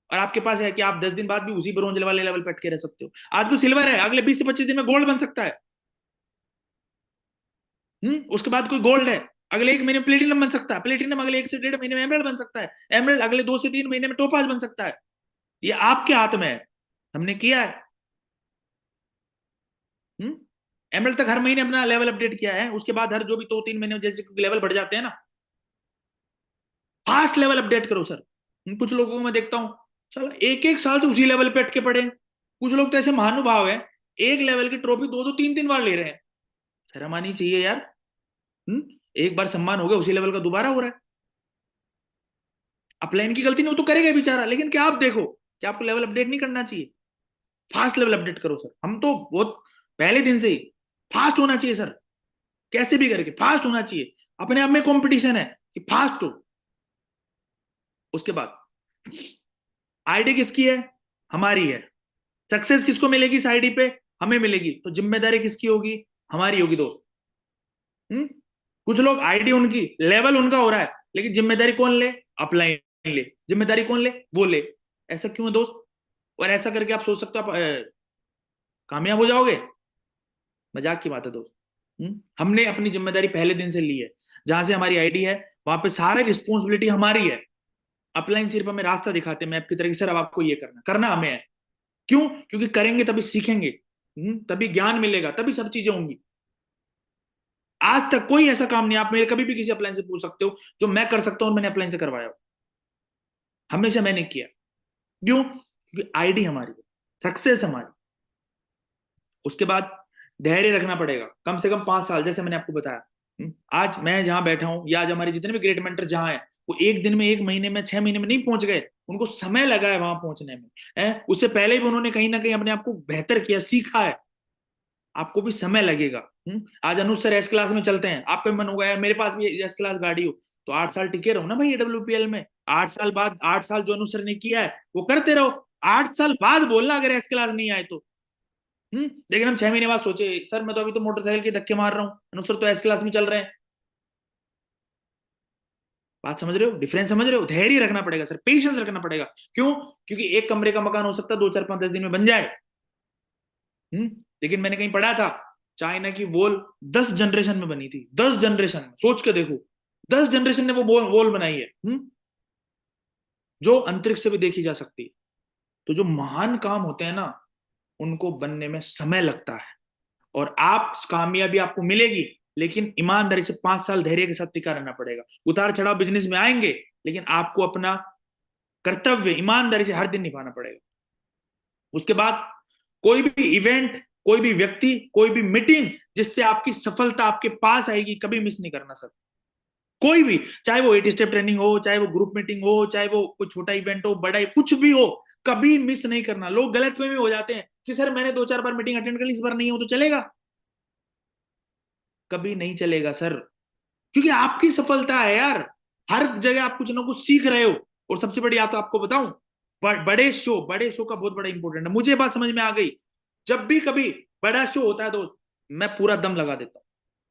और आपके पास है कि आप 10 दिन बाद भी उसी ब्रॉन्ज वाले लेवल पे अटके रह सकते हो। आज कुछ सिल्वर है, अगले 20 से 25 दिन में गोल्ड बन सकता है। उसके बाद कोई गोल्ड है, अगले 1 महीने में प्लेटिनम बन सकता है। प्लेटिनम अगले 1 से 1.5 महीने में एमराल्ड बन सकता है। एमराल्ड अगले 2 से 3 महीने में टोपाज बन सकता है। ये आपके हाथ में है, हमने किया है। एमराल्ड तक हर महीने अपना लेवल अपडेट किया है। उसके बाद हर जो भी 2-3 महीने में जैसे लेवल बढ़ जाते हैं ना, फास्ट लेवल अपडेट करो सर। कुछ लोगों को मैं देखता हूँ, चलो 1-1 साल से उसी लेवल पे अटके पड़े हैं। कुछ लोग तो ऐसे महानुभाव हैं, एक लेवल की ट्रॉफी 2-2 3-3 बार ले रहे हैं। शर्म आनी चाहिए यार। हम्म एक बार सम्मान हो गया, उसी लेवल का दोबारा हो रहा है। अपलाइन की गलती नहीं, वो तो करेगा बेचारा, लेकिन क्या आप देखो, क्या आपको लेवल अपडेट नहीं करना चाहिए? फास्ट लेवल अपडेट करो सर। हम तो बहुत पहले दिन से ही फास्ट होना चाहिए सर, कैसे भी करके फास्ट होना चाहिए। अपने आप में कंपटीशन है कि फास्ट हो। उसके बाद आईडी किसकी है? हमारी है। सक्सेस किसको मिलेगी इस आईडी पे? हमें मिलेगी। तो जिम्मेदारी किसकी होगी? हमारी होगी दोस्त। हम्म कुछ लोग आईडी उनकी, लेवल उनका हो रहा है, लेकिन जिम्मेदारी कौन ले? अपलाइन ले। जिम्मेदारी कौन ले? वो ले। ऐसा क्यों है दोस्त? और ऐसा करके आप सोच सकते हो आप कामयाब हो जाओगे? मजाक की बात है दोस्त। हमने अपनी जिम्मेदारी पहले दिन से ली है। जहां से हमारी आईडी है वहां पे सारी रिस्पॉन्सिबिलिटी हमारी है। अपलाइन सिर्फ हमें रास्ता दिखाते हैं मैप की तरह कि सर अब आपको ये करना करना हमें है। क्यों? क्योंकि करेंगे तभी सीखेंगे, तभी ज्ञान मिलेगा, तभी सब चीजें होंगी। आज तक कोई ऐसा काम नहीं, आप मेरे कभी भी किसी अपलाइन से पूछ सकते हो जो मैं कर सकता हूं और मैंने अपलाइन से करवाया हो। हमेशा मैंने किया। क्यों? क्योंकि आईडी हमारी है, सक्सेस हमारी। उसके बाद धैर्य रखना पड़ेगा, कम से कम 5 साल, जैसे मैंने आपको बताया। आज मैं जहां बैठा हूं या आज हमारे जितने भी ग्रेट मेंटर जहां है, वो एक दिन में, एक महीने में, 6 महीने में नहीं पहुंच गए। उनको समय लगा है वहां पहुंचने में, है उससे पहले भी उन्होंने कहीं ना कहीं अपने आप को बेहतर किया, सीखा है। आपको भी समय लगेगा। आज अनुज सर एस क्लास में चलते हैं, आपका मन होगा यार मेरे पास भी एस क्लास गाड़ी हो, तो 8 साल टिके रहो ना भाई AWPL में। 8 साल बाद, 8 साल जो अनुज सर ने किया है वो करते रहो। 8 साल बाद बोलना अगर एस क्लास नहीं आए तो। लेकिन हम 6 महीने बाद सोचे सर मैं तो अभी तो मोटरसाइकिल के धक्के मार रहा हूँ, अनुज सर तो एस क्लास में चल रहे हैं। बात समझ रहे हो? डिफरेंस समझ रहे हो? धैर्य रखना पड़ेगा सर, पेशेंस रखना पड़ेगा। क्यों? क्योंकि एक कमरे का मकान हो सकता है 2 4 5 10 दिन में बन जाए। हम्म लेकिन मैंने कहीं पढ़ा था चाइना की वॉल 10 जनरेशन में बनी थी। 10 जनरेशन में, सोच के देखो। 10 जनरेशन ने वो वॉल बनाई है, जो अंतरिक्ष से भी देखी जा सकती है। तो जो महान काम होते हैं ना, उनको बनने में समय लगता है। और आप कामयाबी आपको मिलेगी, लेकिन ईमानदारी से 5 साल धैर्य के साथ टिका रहना पड़ेगा। उतार चढ़ाव बिजनेस में आएंगे, लेकिन आपको अपना कर्तव्य ईमानदारी से हर दिन निभाना पड़ेगा। उसके बाद कोई भी इवेंट, कोई भी व्यक्ति, कोई भी मीटिंग जिससे आपकी सफलता आपके पास आएगी, कभी मिस नहीं करना सर। कोई भी, चाहे वो 8 स्टेप ट्रेनिंग हो, चाहे वो ग्रुप मीटिंग हो, चाहे वो कोई छोटा इवेंट हो, बड़ा कुछ भी हो, कभी मिस नहीं करना। लोग गलत में हो जाते हैं कि सर मैंने 2 4 बार मीटिंग अटेंड कर ली, इस बार नहीं हो तो चलेगा। कभी नहीं चलेगा सर, क्योंकि आपकी सफलता है यार। हर जगह आप कुछ ना कुछ सीख रहे हो। और सबसे बड़ी बात तो आपको बताऊं, बड़े शो का बहुत बड़ा इंपॉर्टेंट है। मुझे बात समझ में आ गई। जब भी कभी बड़ा शो होता है तो मैं पूरा दम लगा देता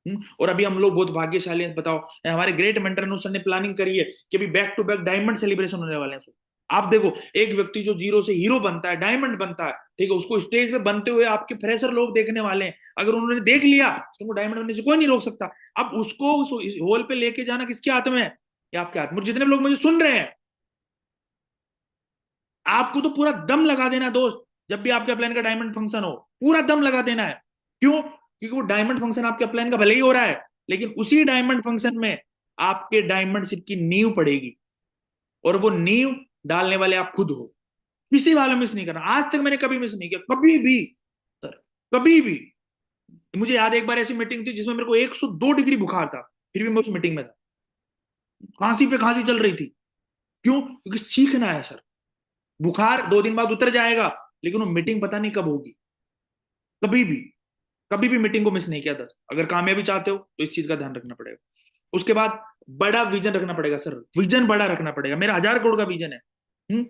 हूँ। और अभी हम लोग बहुत भाग्यशाली हैं, बताओ हमारे ग्रेट मेंटर अनुसार ने प्लानिंग करी है कि अभी back to back diamond celebration होने वाले हैं। आप देखो, एक व्यक्ति जो जीरो से हीरो बनता है, डायमंड बनता है, ठीक है, उसको स्टेज पे बनते हुए आपके फ्रेशर लोग देखने वाले हैं। अगर उन्होंने देख लिया तो वो डायमंड बनने से कोई नहीं रोक सकता। अब उसको उस होल पे लेके जाना किसके हाथ में है? ये आपके हाथ में। जितने लोग मुझे सुन रहे हैं, आपको तो पूरा दम लगा देना दोस्त। जब भी आपके प्लान का डायमंड फंक्शन हो, पूरा दम लगा देना है। क्यों? क्योंकि वो डायमंड फंक्शन आपके प्लान का भले ही हो रहा है, लेकिन उसी डायमंड फंक्शन में आपके डायमंडशिप की नींव पड़ेगी। और वो नींव डालने वाले आप खुद हो। किसी वाला मिस नहीं करना। आज तक मैंने कभी मिस नहीं किया, कभी भी सर, कभी भी। मुझे याद है एक बार ऐसी मीटिंग थी जिसमें मेरे को 102 डिग्री बुखार था, फिर भी मैं उस मीटिंग में था। खांसी पे खांसी चल रही थी। क्यों? क्योंकि सीखना है सर। बुखार 2 दिन बाद उतर जाएगा, लेकिन वो मीटिंग पता नहीं कब होगी। कभी भी, कभी भी मीटिंग को मिस नहीं किया था। अगर कामयाबी चाहते हो तो इस चीज का ध्यान रखना पड़ेगा। उसके बाद बड़ा विजन रखना पड़ेगा सर। विजन बड़ा रखना पड़ेगा। मेरा 1000 करोड़ का विजन है।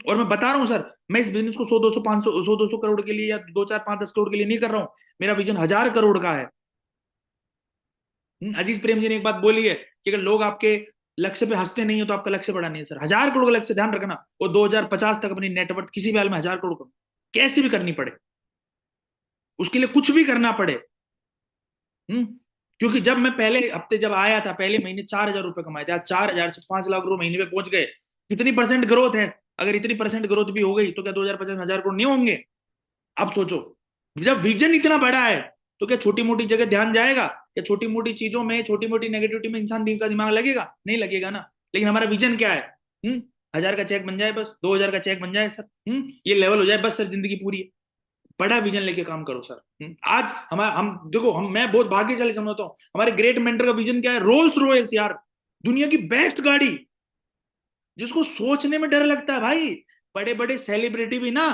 और मैं बता रहा हूं सर, मैं इस बिजनेस को 100 200 500 100 200 करोड़ के लिए या 2 4 5 10 करोड़ के लिए नहीं कर रहा हूं। मेरा विजन 1000 करोड़ का है। अजीज प्रेम जी ने एक बात बोली है कि अगर लोग आपके लक्ष्य पे हंसते नहीं हो तो आपका लक्ष्य बड़ा नहीं है सर। 1000 करोड़ का लक्ष्य, ध्यान रखना। वो 2050 तक अपनी नेटवर्थ किसी भी हाल में 1000 करोड़ करो, कैसे भी करनी पड़े, उसके लिए कुछ भी करना पड़े। हम्म क्योंकि जब मैं पहले हफ्ते जब आया था, पहले महीने 4000 रुपए कमाए थे। आज 4000 से 5 लाख रुपए महीने पे पहुंच गए। कितनी परसेंट ग्रोथ है? अगर इतनी परसेंट ग्रोथ भी हो गई तो क्या 2050 में 1000 करोड़ नहीं होंगे? अब सोचो, जब विजन इतना बड़ा है तो क्या छोटी मोटी जगह ध्यान जाएगा? क्या छोटी मोटी चीजों में, छोटी मोटी नेगेटिविटी में इंसान का दिमाग लगेगा? नहीं लगेगा ना। लेकिन हमारा विजन क्या है? 1000 का चेक बन जाए बस, 2000 का चेक बन जाए सर, ये लेवल हो जाए बस सर, जिंदगी पूरी है। बड़ा विजन लेके काम करो सर। आज हम देखो, मैं बहुत भाग्यशाली समझता हूँ। हमारे ग्रेट मेंटर का विजन क्या है? रोल्स रॉयल्स यार, दुनिया की बेस्ट गाड़ी, जिसको सोचने में डर लगता है भाई। बड़े बड़े सेलिब्रिटी भी ना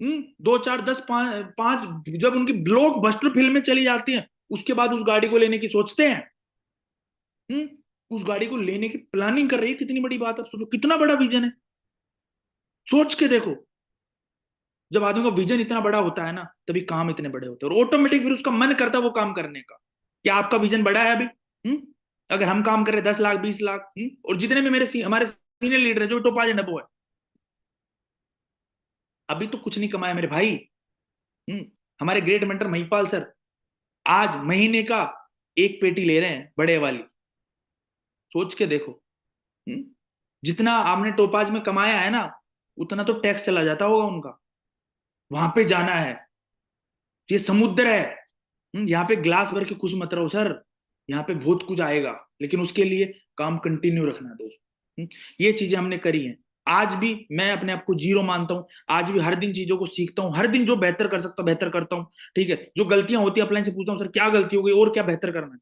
दो चार दस पांच पांच जब उनकी ब्लॉक बस्टर फिल्में चली जाती हैं, उसके बाद उस गाड़ी को लेने की सोचते हैं। उस गाड़ी को लेने की प्लानिंग कर रही है, कितनी बड़ी बात है, सोचो कितना बड़ा विजन है। सोच के देखो, जब आदमी का विजन इतना बड़ा होता है ना, तभी काम इतने बड़े होते हैं, और ऑटोमेटिक फिर उसका मन करता है वो काम करने का। क्या आपका विजन बड़ा है अभी? अगर हम काम कर रहे हैं 10 लाख 20 लाख, और जितने भी हमारे सीनियर लीडर है जो टोपाज डब्बो है, अभी तो कुछ नहीं कमाया मेरे भाई। हमारे ग्रेट मेंटर महिपाल सर आज महीने का एक पेटी ले रहे हैं बड़े वाली। सोच के देखो। हम्म? जितना आपने टोपाज में कमाया है ना, उतना तो टैक्स चला जाता होगा उनका। वहां पे जाना है, ये समुद्र है। यहाँ पे ग्लास भर के खुश मत रहो सर, यहाँ पे बहुत कुछ आएगा, लेकिन उसके लिए काम कंटिन्यू रखना दोस्त। ये चीजें हमने करी हैं। आज भी मैं अपने आप को जीरो मानता हूँ, आज भी हर दिन चीजों को सीखता हूँ, हर दिन जो बेहतर कर सकता हूँ बेहतर करता हूँ। ठीक है, जो गलतियां होती है अपलाइन से पूछता हूँ, सर क्या गलती हो गई और क्या बेहतर करना है,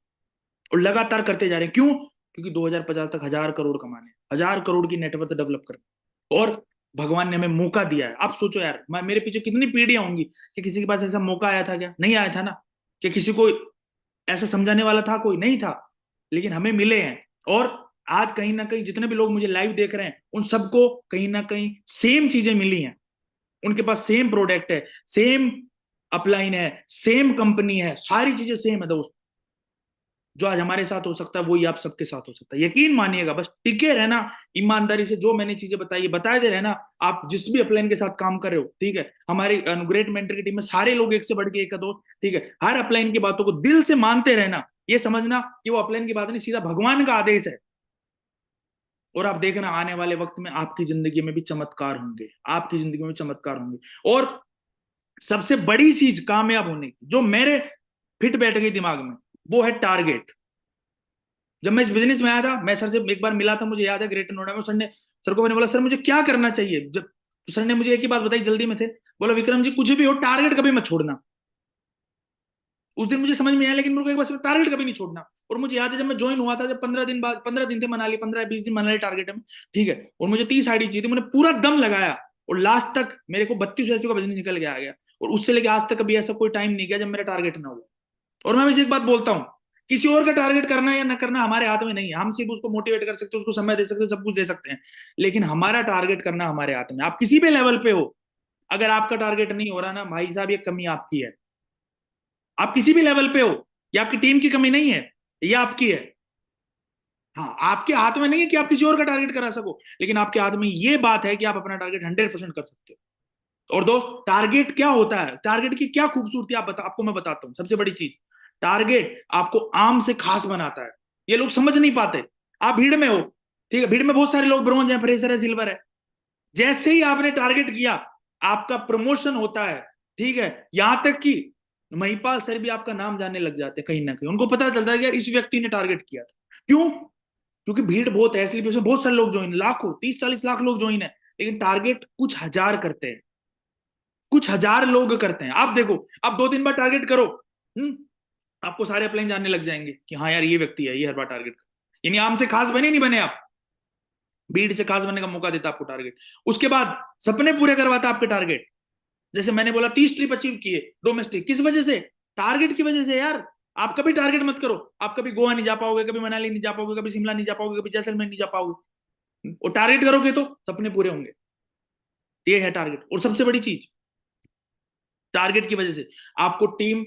और लगातार करते जा रहे हैं। क्यों? क्योंकि 2050 तक 1,000 करोड़ कमाने, 1,000 करोड़ की नेटवर्थ डेवलप करना, और भगवान ने हमें मौका दिया है। आप सोचो यार, मेरे पीछे कितनी पीढ़ियां होंगी कि किसी के पास ऐसा मौका आया था क्या? नहीं आया था ना। कि किसी को ऐसा समझाने वाला था? कोई नहीं था। लेकिन हमें मिले हैं, और आज कहीं ना कहीं जितने भी लोग मुझे लाइव देख रहे हैं, उन सबको कहीं ना कहीं सेम चीजें मिली हैं। उनके पास सेम प्रोडक्ट है, सेम अपलाइन है, सेम कंपनी है, सारी चीजें सेम है दोस्त। जो आज हमारे साथ हो सकता है वही आप सबके साथ हो सकता है। यकीन मानिएगा, बस टिके रहना ईमानदारी से। जो मैंने चीजें बताई बताते रहना। आप जिस भी अपलाइन के साथ काम कर रहे हो, ठीक है, हमारी ग्रेट मेंटर की टीम में सारे लोग एक से बढ़ के एक है दोस्त। ठीक है, हर अपलाइन की बातों को दिल से मानते रहना। ये समझना कि वो अपलाइन की बात नहीं, सीधा भगवान का आदेश है। और आप देखना आने वाले वक्त में आपकी जिंदगी में भी चमत्कार होंगे, आपकी जिंदगी में चमत्कार होंगे। और सबसे बड़ी चीज कामयाब होने की जो मेरे फिट बैठ गई दिमाग में, वो है टारगेट। जब मैं इस बिजनेस में आया था, मैं सर से एक बार मिला था, मुझे याद है, ग्रेटर नोएडा में। सर को मैंने बोला, सर मुझे क्या करना चाहिए? जब तो सर ने मुझे एक ही बात बताई, जल्दी में थे, बोला विक्रम जी कुछ भी हो टारगेट कभी मत छोड़ना। उस दिन मुझे समझ में आया, लेकिन मेरे को एक बार टारगेट कभी नहीं छोड़ना। और मुझे याद है जब मैं ज्वाइन हुआ था, जब 15 दिन बाद, 15 दिन थे मनाली, 15 20 दिन मनाली टारगेट है। ठीक है, और मुझे 30 आईडी चाहिए थी, मैंने पूरा दम लगाया, और लास्ट तक मेरे को 32 का बिजनेस निकल के आ गया। और उससे लेके आज तक कभी ऐसा कोई टाइम नहीं गया जब मेरा टारगेट ना हुआ। और मैं एक बात बोलता हूँ, किसी और का टारगेट करना या ना करना हमारे हाथ में नहीं है। हम सिर्फ उसको मोटिवेट कर सकते हैं, उसको समय दे सकते हैं, सब कुछ दे सकते हैं, लेकिन हमारा टारगेट करना हमारे हाथ में। आप किसी भी लेवल पे हो, अगर आपका टारगेट नहीं हो रहा ना भाई साहब, ये कमी आपकी है। आप किसी भी लेवल पे हो, ये आपकी टीम की कमी नहीं है, ये आपकी है। हाँ, आपके हाथ में नहीं है कि आप किसी और का टारगेट करा सको, लेकिन आपके हाथ में ये बात है कि आप अपना टारगेट 100% कर सकते हो। और दोस्त, टारगेट क्या होता है, टारगेट की क्या खूबसूरती आपको मैं बताता हूँ। सबसे बड़ी चीज, टारगेट आपको आम से खास बनाता है। ये लोग समझ नहीं पाते। आप भीड़ में हो, ठीक है, भीड़ में बहुत सारे लोग ब्रॉन्ज है, फ्रेशर है, सिल्वर है। जैसे ही आपने टारगेट किया, आपका प्रमोशन होता है। ठीक है, यहां तक कि महिपाल सर भी आपका नाम जानने लग जाते हैं कहीं ना कहीं। उनको पता चलता है कि यार इस व्यक्ति ने टारगेट किया था। क्यों? क्योंकि भीड़ बहुत है, इसलिए बहुत सारे लोग ज्वाइन, लाखों 30 40 लाख लोग ज्वाइन है, लेकिन टारगेट कुछ हजार करते हैं, कुछ हजार लोग करते हैं। आप देखो, आप 2 3 बार टारगेट करो, हम्म आपको सारे अपलाइन जानने लग जाएंगे कि हाँ यार ये व्यक्ति है, ये हर बार टारगेट कर। यानी आम से खास बने नहीं बने आप, भीड़ से खास बनने का मौका देता आपको टारगेट। उसके बाद सपने पूरे करवाता आपके टारगेट। जैसे मैंने बोला 30 ट्रिप अचीव किए डोमेस्टिक, किस वजह से? टारगेट की वजह से यार। आप कभी टारगेट मत करो, आप कभी गोवा नहीं जा पाओगे, कभी मनाली नहीं जा पाओगे, कभी शिमला नहीं जा पाओगे, कभी जैसलमेर नहीं जा पाओगे। और टारगेट करोगे तो सपने पूरे होंगे। ये है टारगेट। और सबसे बड़ी चीज, टारगेट की वजह से आपको टीम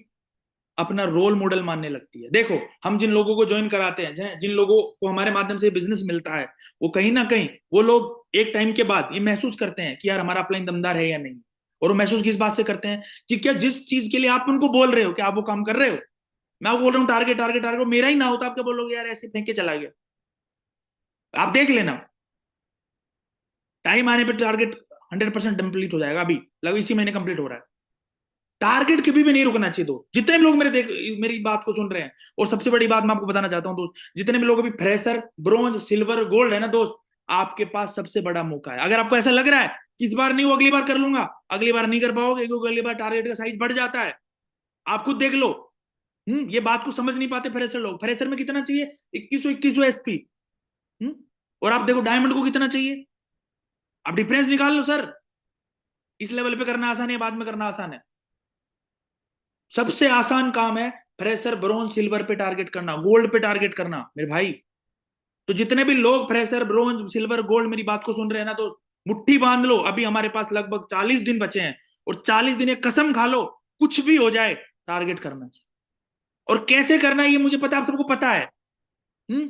अपना रोल मॉडल मानने लगती है। देखो, हम जिन लोगों को ज्वाइन कराते हैं, जिन लोगों को हमारे माध्यम से बिजनेस मिलता है, वो कहीं ना कहीं वो लोग एक टाइम के बाद ये महसूस करते हैं कि यार हमारा अपलाइन दमदार है या नहीं। और वो महसूस किस बात से करते हैं कि क्या जिस चीज के लिए आप उनको बोल रहे हो, क्या आप वो काम कर रहे हो? मैं आपको बोल रहा हूँ टारगेट टारगेट टारगेट, मेरा ही ना होता, आप क्या बोलोगे यार ऐसे फेंक के चला गया। आप देख लेना, टाइम आने पर टारगेट 100% कंप्लीट हो जाएगा। अभी लगभग इसी महीने कंप्लीट हो रहा है। टारगेट कभी भी नहीं रुकना चाहिए दोस्त। जितने भी लोग मेरी बात को सुन रहे हैं, और सबसे बड़ी बात मैं आपको बताना चाहता हूं दोस्त, जितने भी लोग अभी फ्रेशर ब्रॉन्ज सिल्वर गोल्ड है ना दोस्त, आपके पास सबसे बड़ा मौका है। अगर आपको ऐसा लग रहा है कि इस बार नहीं, वो अगली बार कर लूंगा, अगली बार नहीं कर पाओगे, क्योंकि अगली बार टारगेट का साइज बढ़ जाता है। आप खुद देख लो। ये बात को समझ नहीं पाते फ्रेशर लोग। फ्रेशर में कितना चाहिए? 2100 एसपी। और आप देखो डायमंड को कितना चाहिए। आप डिफरेंस निकाल लो सर। इस लेवल पे करना आसान है, बाद में करना आसान है? सबसे आसान काम है फ्रेशर ब्रोंज सिल्वर पे टारगेट करना, गोल्ड पे टारगेट करना मेरे भाई। तो जितने भी लोग फ्रेशर ब्रोंज सिल्वर गोल्ड मेरी बात को सुन रहे हैं ना, तो मुट्ठी बांध लो, अभी हमारे पास लगभग 40 दिन बचे हैं, और 40 दिन एक कसम खा लो, कुछ भी हो जाए टारगेट करना चाहिए। और कैसे करना है ये मुझे पता है, आप सबको पता है। हम्म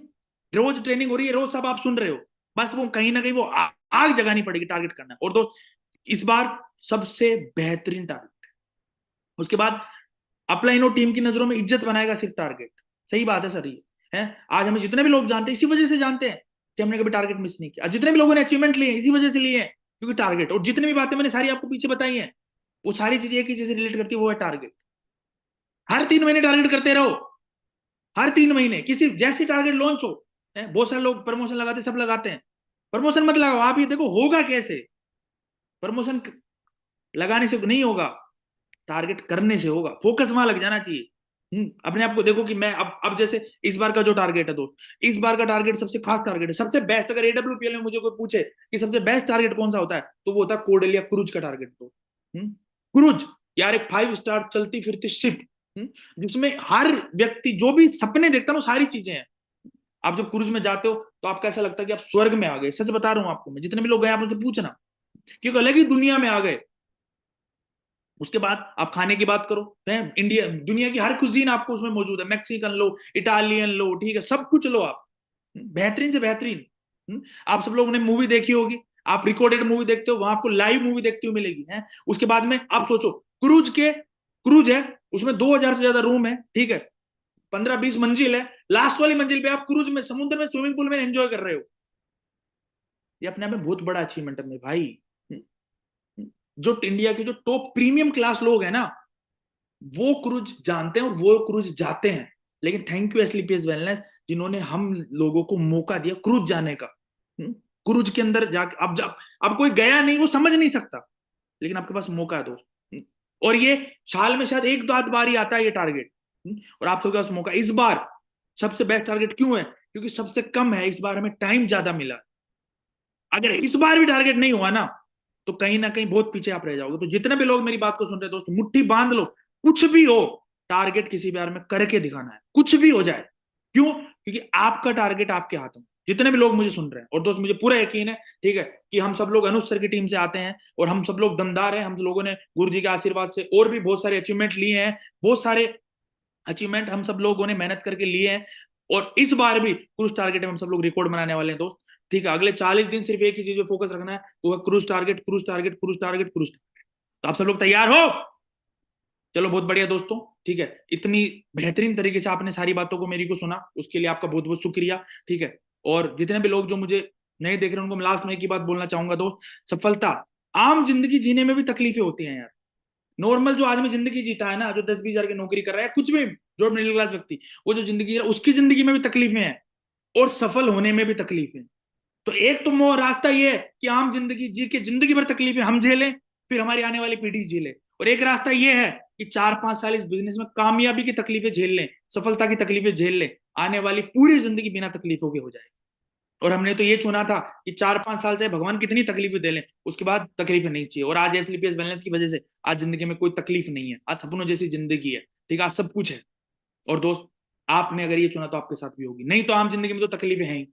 रोज ट्रेनिंग हो रही है, रोज सब आप सुन रहे हो, बस वो कहीं ना कहीं वो आग जगानी पड़ेगी, टारगेट करना है। और दोस्त, इस बार सबसे बेहतरीन टारगेट, उसके बाद अपलाइन और टीम की नजरों में इज्जत बनाएगा सिर्फ टारगेट। सही बात है सर, ये है आज हमें जितने भी लोग जानते हैं इसी वजह से जानते हैं कि हमने कभी टारगेट मिस नहीं किया। जितने भी लोगों ने अचीवमेंट लिए इसी वजह से लिए हैं, क्योंकि टारगेट। और जितनी भी बातें मैंने सारी आपको पीछे बताई हैं, वो सारी चीजें एक ही चीज से रिलेट करती है, वो है टारगेट। हर 3 महीने टारगेट करते रहो, हर 3 महीने किसी जैसी टारगेट लॉन्च हो। बहुत सारे लोग प्रमोशन लगाते, सब लगाते हैं, प्रमोशन मत लगाओ। आप ये देखो होगा कैसे, प्रमोशन लगाने से नहीं होगा, टारगेट करने से होगा। फोकस वहां लग जाना चाहिए। अपने आप को देखो कि मैं अब जैसे इस बार का जो टारगेट है दोस्त, इस बार का टारगेट सबसे खास टारगेट है, सबसे बेस्ट। अगर एडब्ल्यूपीएल में मुझे कोई पूछे कि सबसे बेस्ट टारगेट कौन सा होता है, तो वो होता है कोडेलिया क्रूज का टारगेट। तो क्रूज यार, एक 5 स्टार चलती फिरती शिप, जिसमें हर व्यक्ति जो भी सपने देखता है ना, सारी चीजें हैं। आप जब क्रूज में जाते हो तो आपको ऐसा लगता है कि आप स्वर्ग में आ गए। सच बता रहा हूं आपको मैं, जितने भी लोग गए आप उनसे पूछना, क्योंकि अलग ही दुनिया में आ गए। उसके बाद आप खाने की बात करो, इंडिया दुनिया की हर कुजीन आपको उसमें मौजूद है। मैक्सिकन लो, इटालियन लो, ठीक है, सब कुछ लो आप, बेहतरीन से बेहतरीन। आप सब लोगों ने मूवी देखी होगी, आप रिकॉर्डेड मूवी देखते हो, वहां आपको लाइव मूवी देखते हुए मिलेगी है। उसके बाद में आप सोचो, क्रूज है, उसमें 2000 से ज्यादा रूम है, ठीक है, 15-20 मंजिल है। लास्ट वाली मंजिल पे आप क्रूज में, समुद्र में, स्विमिंग पूल में एंजॉय कर रहे हो। ये अपने आप में बहुत बड़ा अचीवमेंट है मेरे भाई। जो इंडिया के जो टॉप प्रीमियम क्लास लोग हैं ना, वो क्रूज जानते हैं और वो क्रूज जाते हैं। लेकिन थैंक यू स्लीपियस वेलनेस, जिन्होंने हम लोगों को मौका दिया क्रूज जाने का। क्रूज के अंदर जाके अब कोई गया नहीं, वो समझ नहीं सकता, लेकिन आपके पास मौका है दोस्त। और ये साल में शायद एक दो आध बार ही आता है ये टारगेट, और आप सबके पास मौका इस बार। सबसे बेस्ट टारगेट क्यों है? क्योंकि सबसे कम है, इस बार हमें टाइम ज्यादा मिला। अगर इस बार भी टारगेट नहीं हुआ ना, तो कहीं ना कहीं बहुत पीछे आप रह जाओगे। तो जितने भी लोग मेरी बात को सुन रहे हैं दोस्त, मुट्ठी बांध लो, कुछ भी हो, टारगेट किसी बार में करके दिखाना है, कुछ भी हो जाए। क्यों? क्योंकि आपका टारगेट आपके हाथ में। जितने भी लोग मुझे सुन रहे हैं, और दोस्त मुझे पूरा यकीन है, ठीक है, कि हम सब लोग अनुज सर की टीम से आते हैं, और हम सब लोग दमदार हैं। हम लोगों ने गुरु जी के आशीर्वाद से और भी बहुत सारे अचीवमेंट लिए हैं, बहुत सारे अचीवमेंट हम सब लोगों ने मेहनत करके लिए हैं। और इस बार भी क्रूज टारगेट में हम सब लोग रिकॉर्ड बनाने वाले हैं दोस्त। ठीक है, अगले 40 दिन सिर्फ एक ही चीज पे फोकस रखना है, वो है cruise target, cruise target, cruise target, cruise target. तो आप सब लोग तैयार हो? चलो बहुत बढ़िया दोस्तों, ठीक है, इतनी बेहतरीन तरीके से आपने सारी बातों को मेरी को सुना, उसके लिए आपका बहुत बहुत शुक्रिया। ठीक है, और जितने भी लोग जो मुझे नहीं देख रहे हैं, उनको मैं लास्ट में एक ही बात बोलना चाहूंगा दोस्त, सफलता, आम जिंदगी जीने में भी तकलीफें होती हैं यार। नॉर्मल जो आदमी जिंदगी जीता है ना, जो 10-20 हजार की नौकरी कर रहा है, कुछ भी, जो मिडिल क्लास व्यक्ति, वो जो जिंदगी जी रहा है, उसकी जिंदगी में भी तकलीफें हैं, और सफल होने में भी तकलीफें हैं। तो एक तो वो रास्ता ये है कि आम जिंदगी जी के जिंदगी भर तकलीफें हम झेलें, फिर हमारी आने वाली पीढ़ी झेले। और एक रास्ता ये है कि 4-5 साल इस बिजनेस में कामयाबी की तकलीफें झेल लें, सफलता की तकलीफें झेल लें, आने वाली पूरी जिंदगी बिना तकलीफों के हो जाए। और हमने तो ये चुना था कि 4-5 साल चाहे भगवान कितनी तकलीफें दे लें, उसके बाद तकलीफें नहीं चाहिए। और आज एसलीपीएस बैलेंस की वजह से आज जिंदगी में कोई तकलीफ नहीं है, आज सपनों जैसी जिंदगी है। ठीक है, आज सब कुछ है। और दोस्त, आपने अगर ये चुना तो आपके साथ भी होगी, नहीं तो आम जिंदगी में तो तकलीफें हैं ही।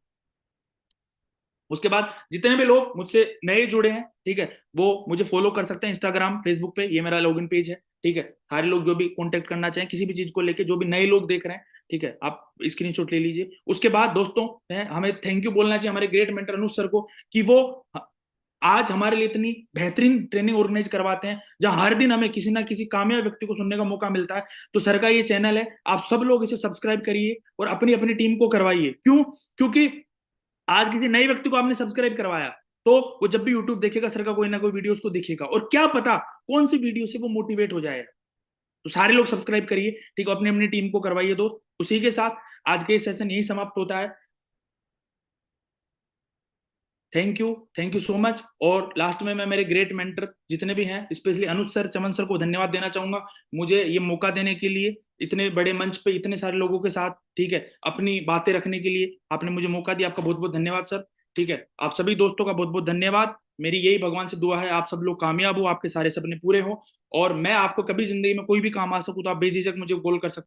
उसके बाद जितने भी लोग मुझसे नए जुड़े हैं, ठीक है, वो मुझे फॉलो कर सकते हैं इंस्टाग्राम, फेसबुक पे, ये मेरा लॉगिन पेज है। ठीक है, सारे लोग जो भी कांटेक्ट करना चाहें किसी भी चीज को लेके, जो भी नए लोग देख रहे हैं, ठीक है, आप स्क्रीनशॉट ले लीजिए। उसके बाद दोस्तों, हमें थैंक यू बोलना चाहिए हमारे ग्रेट मेंटर अनुज सर को, कि वो आज हमारे लिए इतनी बेहतरीन ट्रेनिंग ऑर्गेनाइज करवाते हैं, जहां हर दिन हमें किसी ना किसी कामयाब व्यक्ति को सुनने का मौका मिलता है। तो सर का ये चैनल है, आप सब लोग इसे सब्सक्राइब करिए और अपनी अपनी टीम को करवाइए। क्यों? क्योंकि आज किसी नए व्यक्ति को आपने सब्सक्राइब करवाया, तो वो जब भी यूट्यूब देखेगा, सर का कोई ना कोई वीडियो उसको दिखेगा, और क्या पता कौन सी वीडियो से वो मोटिवेट हो जाएगा। तो सारे लोग सब्सक्राइब करिए, ठीक है, अपनी अपनी टीम को करवाइए दोस्त। उसी के साथ आज के सेशन यही समाप्त होता है। Thank you so much. और लास्ट में मैं मेरे ग्रेट मेंटर जितने भी हैं, स्पेशली अनुज सर, चमन सर को धन्यवाद देना चाहूंगा, मुझे ये मौका देने के लिए, इतने बड़े मंच पे इतने सारे लोगों के साथ, ठीक है, अपनी बातें रखने के लिए आपने मुझे मौका दिया। आपका बहुत बहुत धन्यवाद सर। ठीक है, आप सभी दोस्तों का बहुत बहुत धन्यवाद। मेरी यही भगवान से दुआ है, आप सब लोग कामयाब हो, आपके सारे सपने पूरे हो, और मैं आपको कभी जिंदगी में कोई भी काम आ सकूँ तो आप बेझिझक मुझे कॉल कर सकते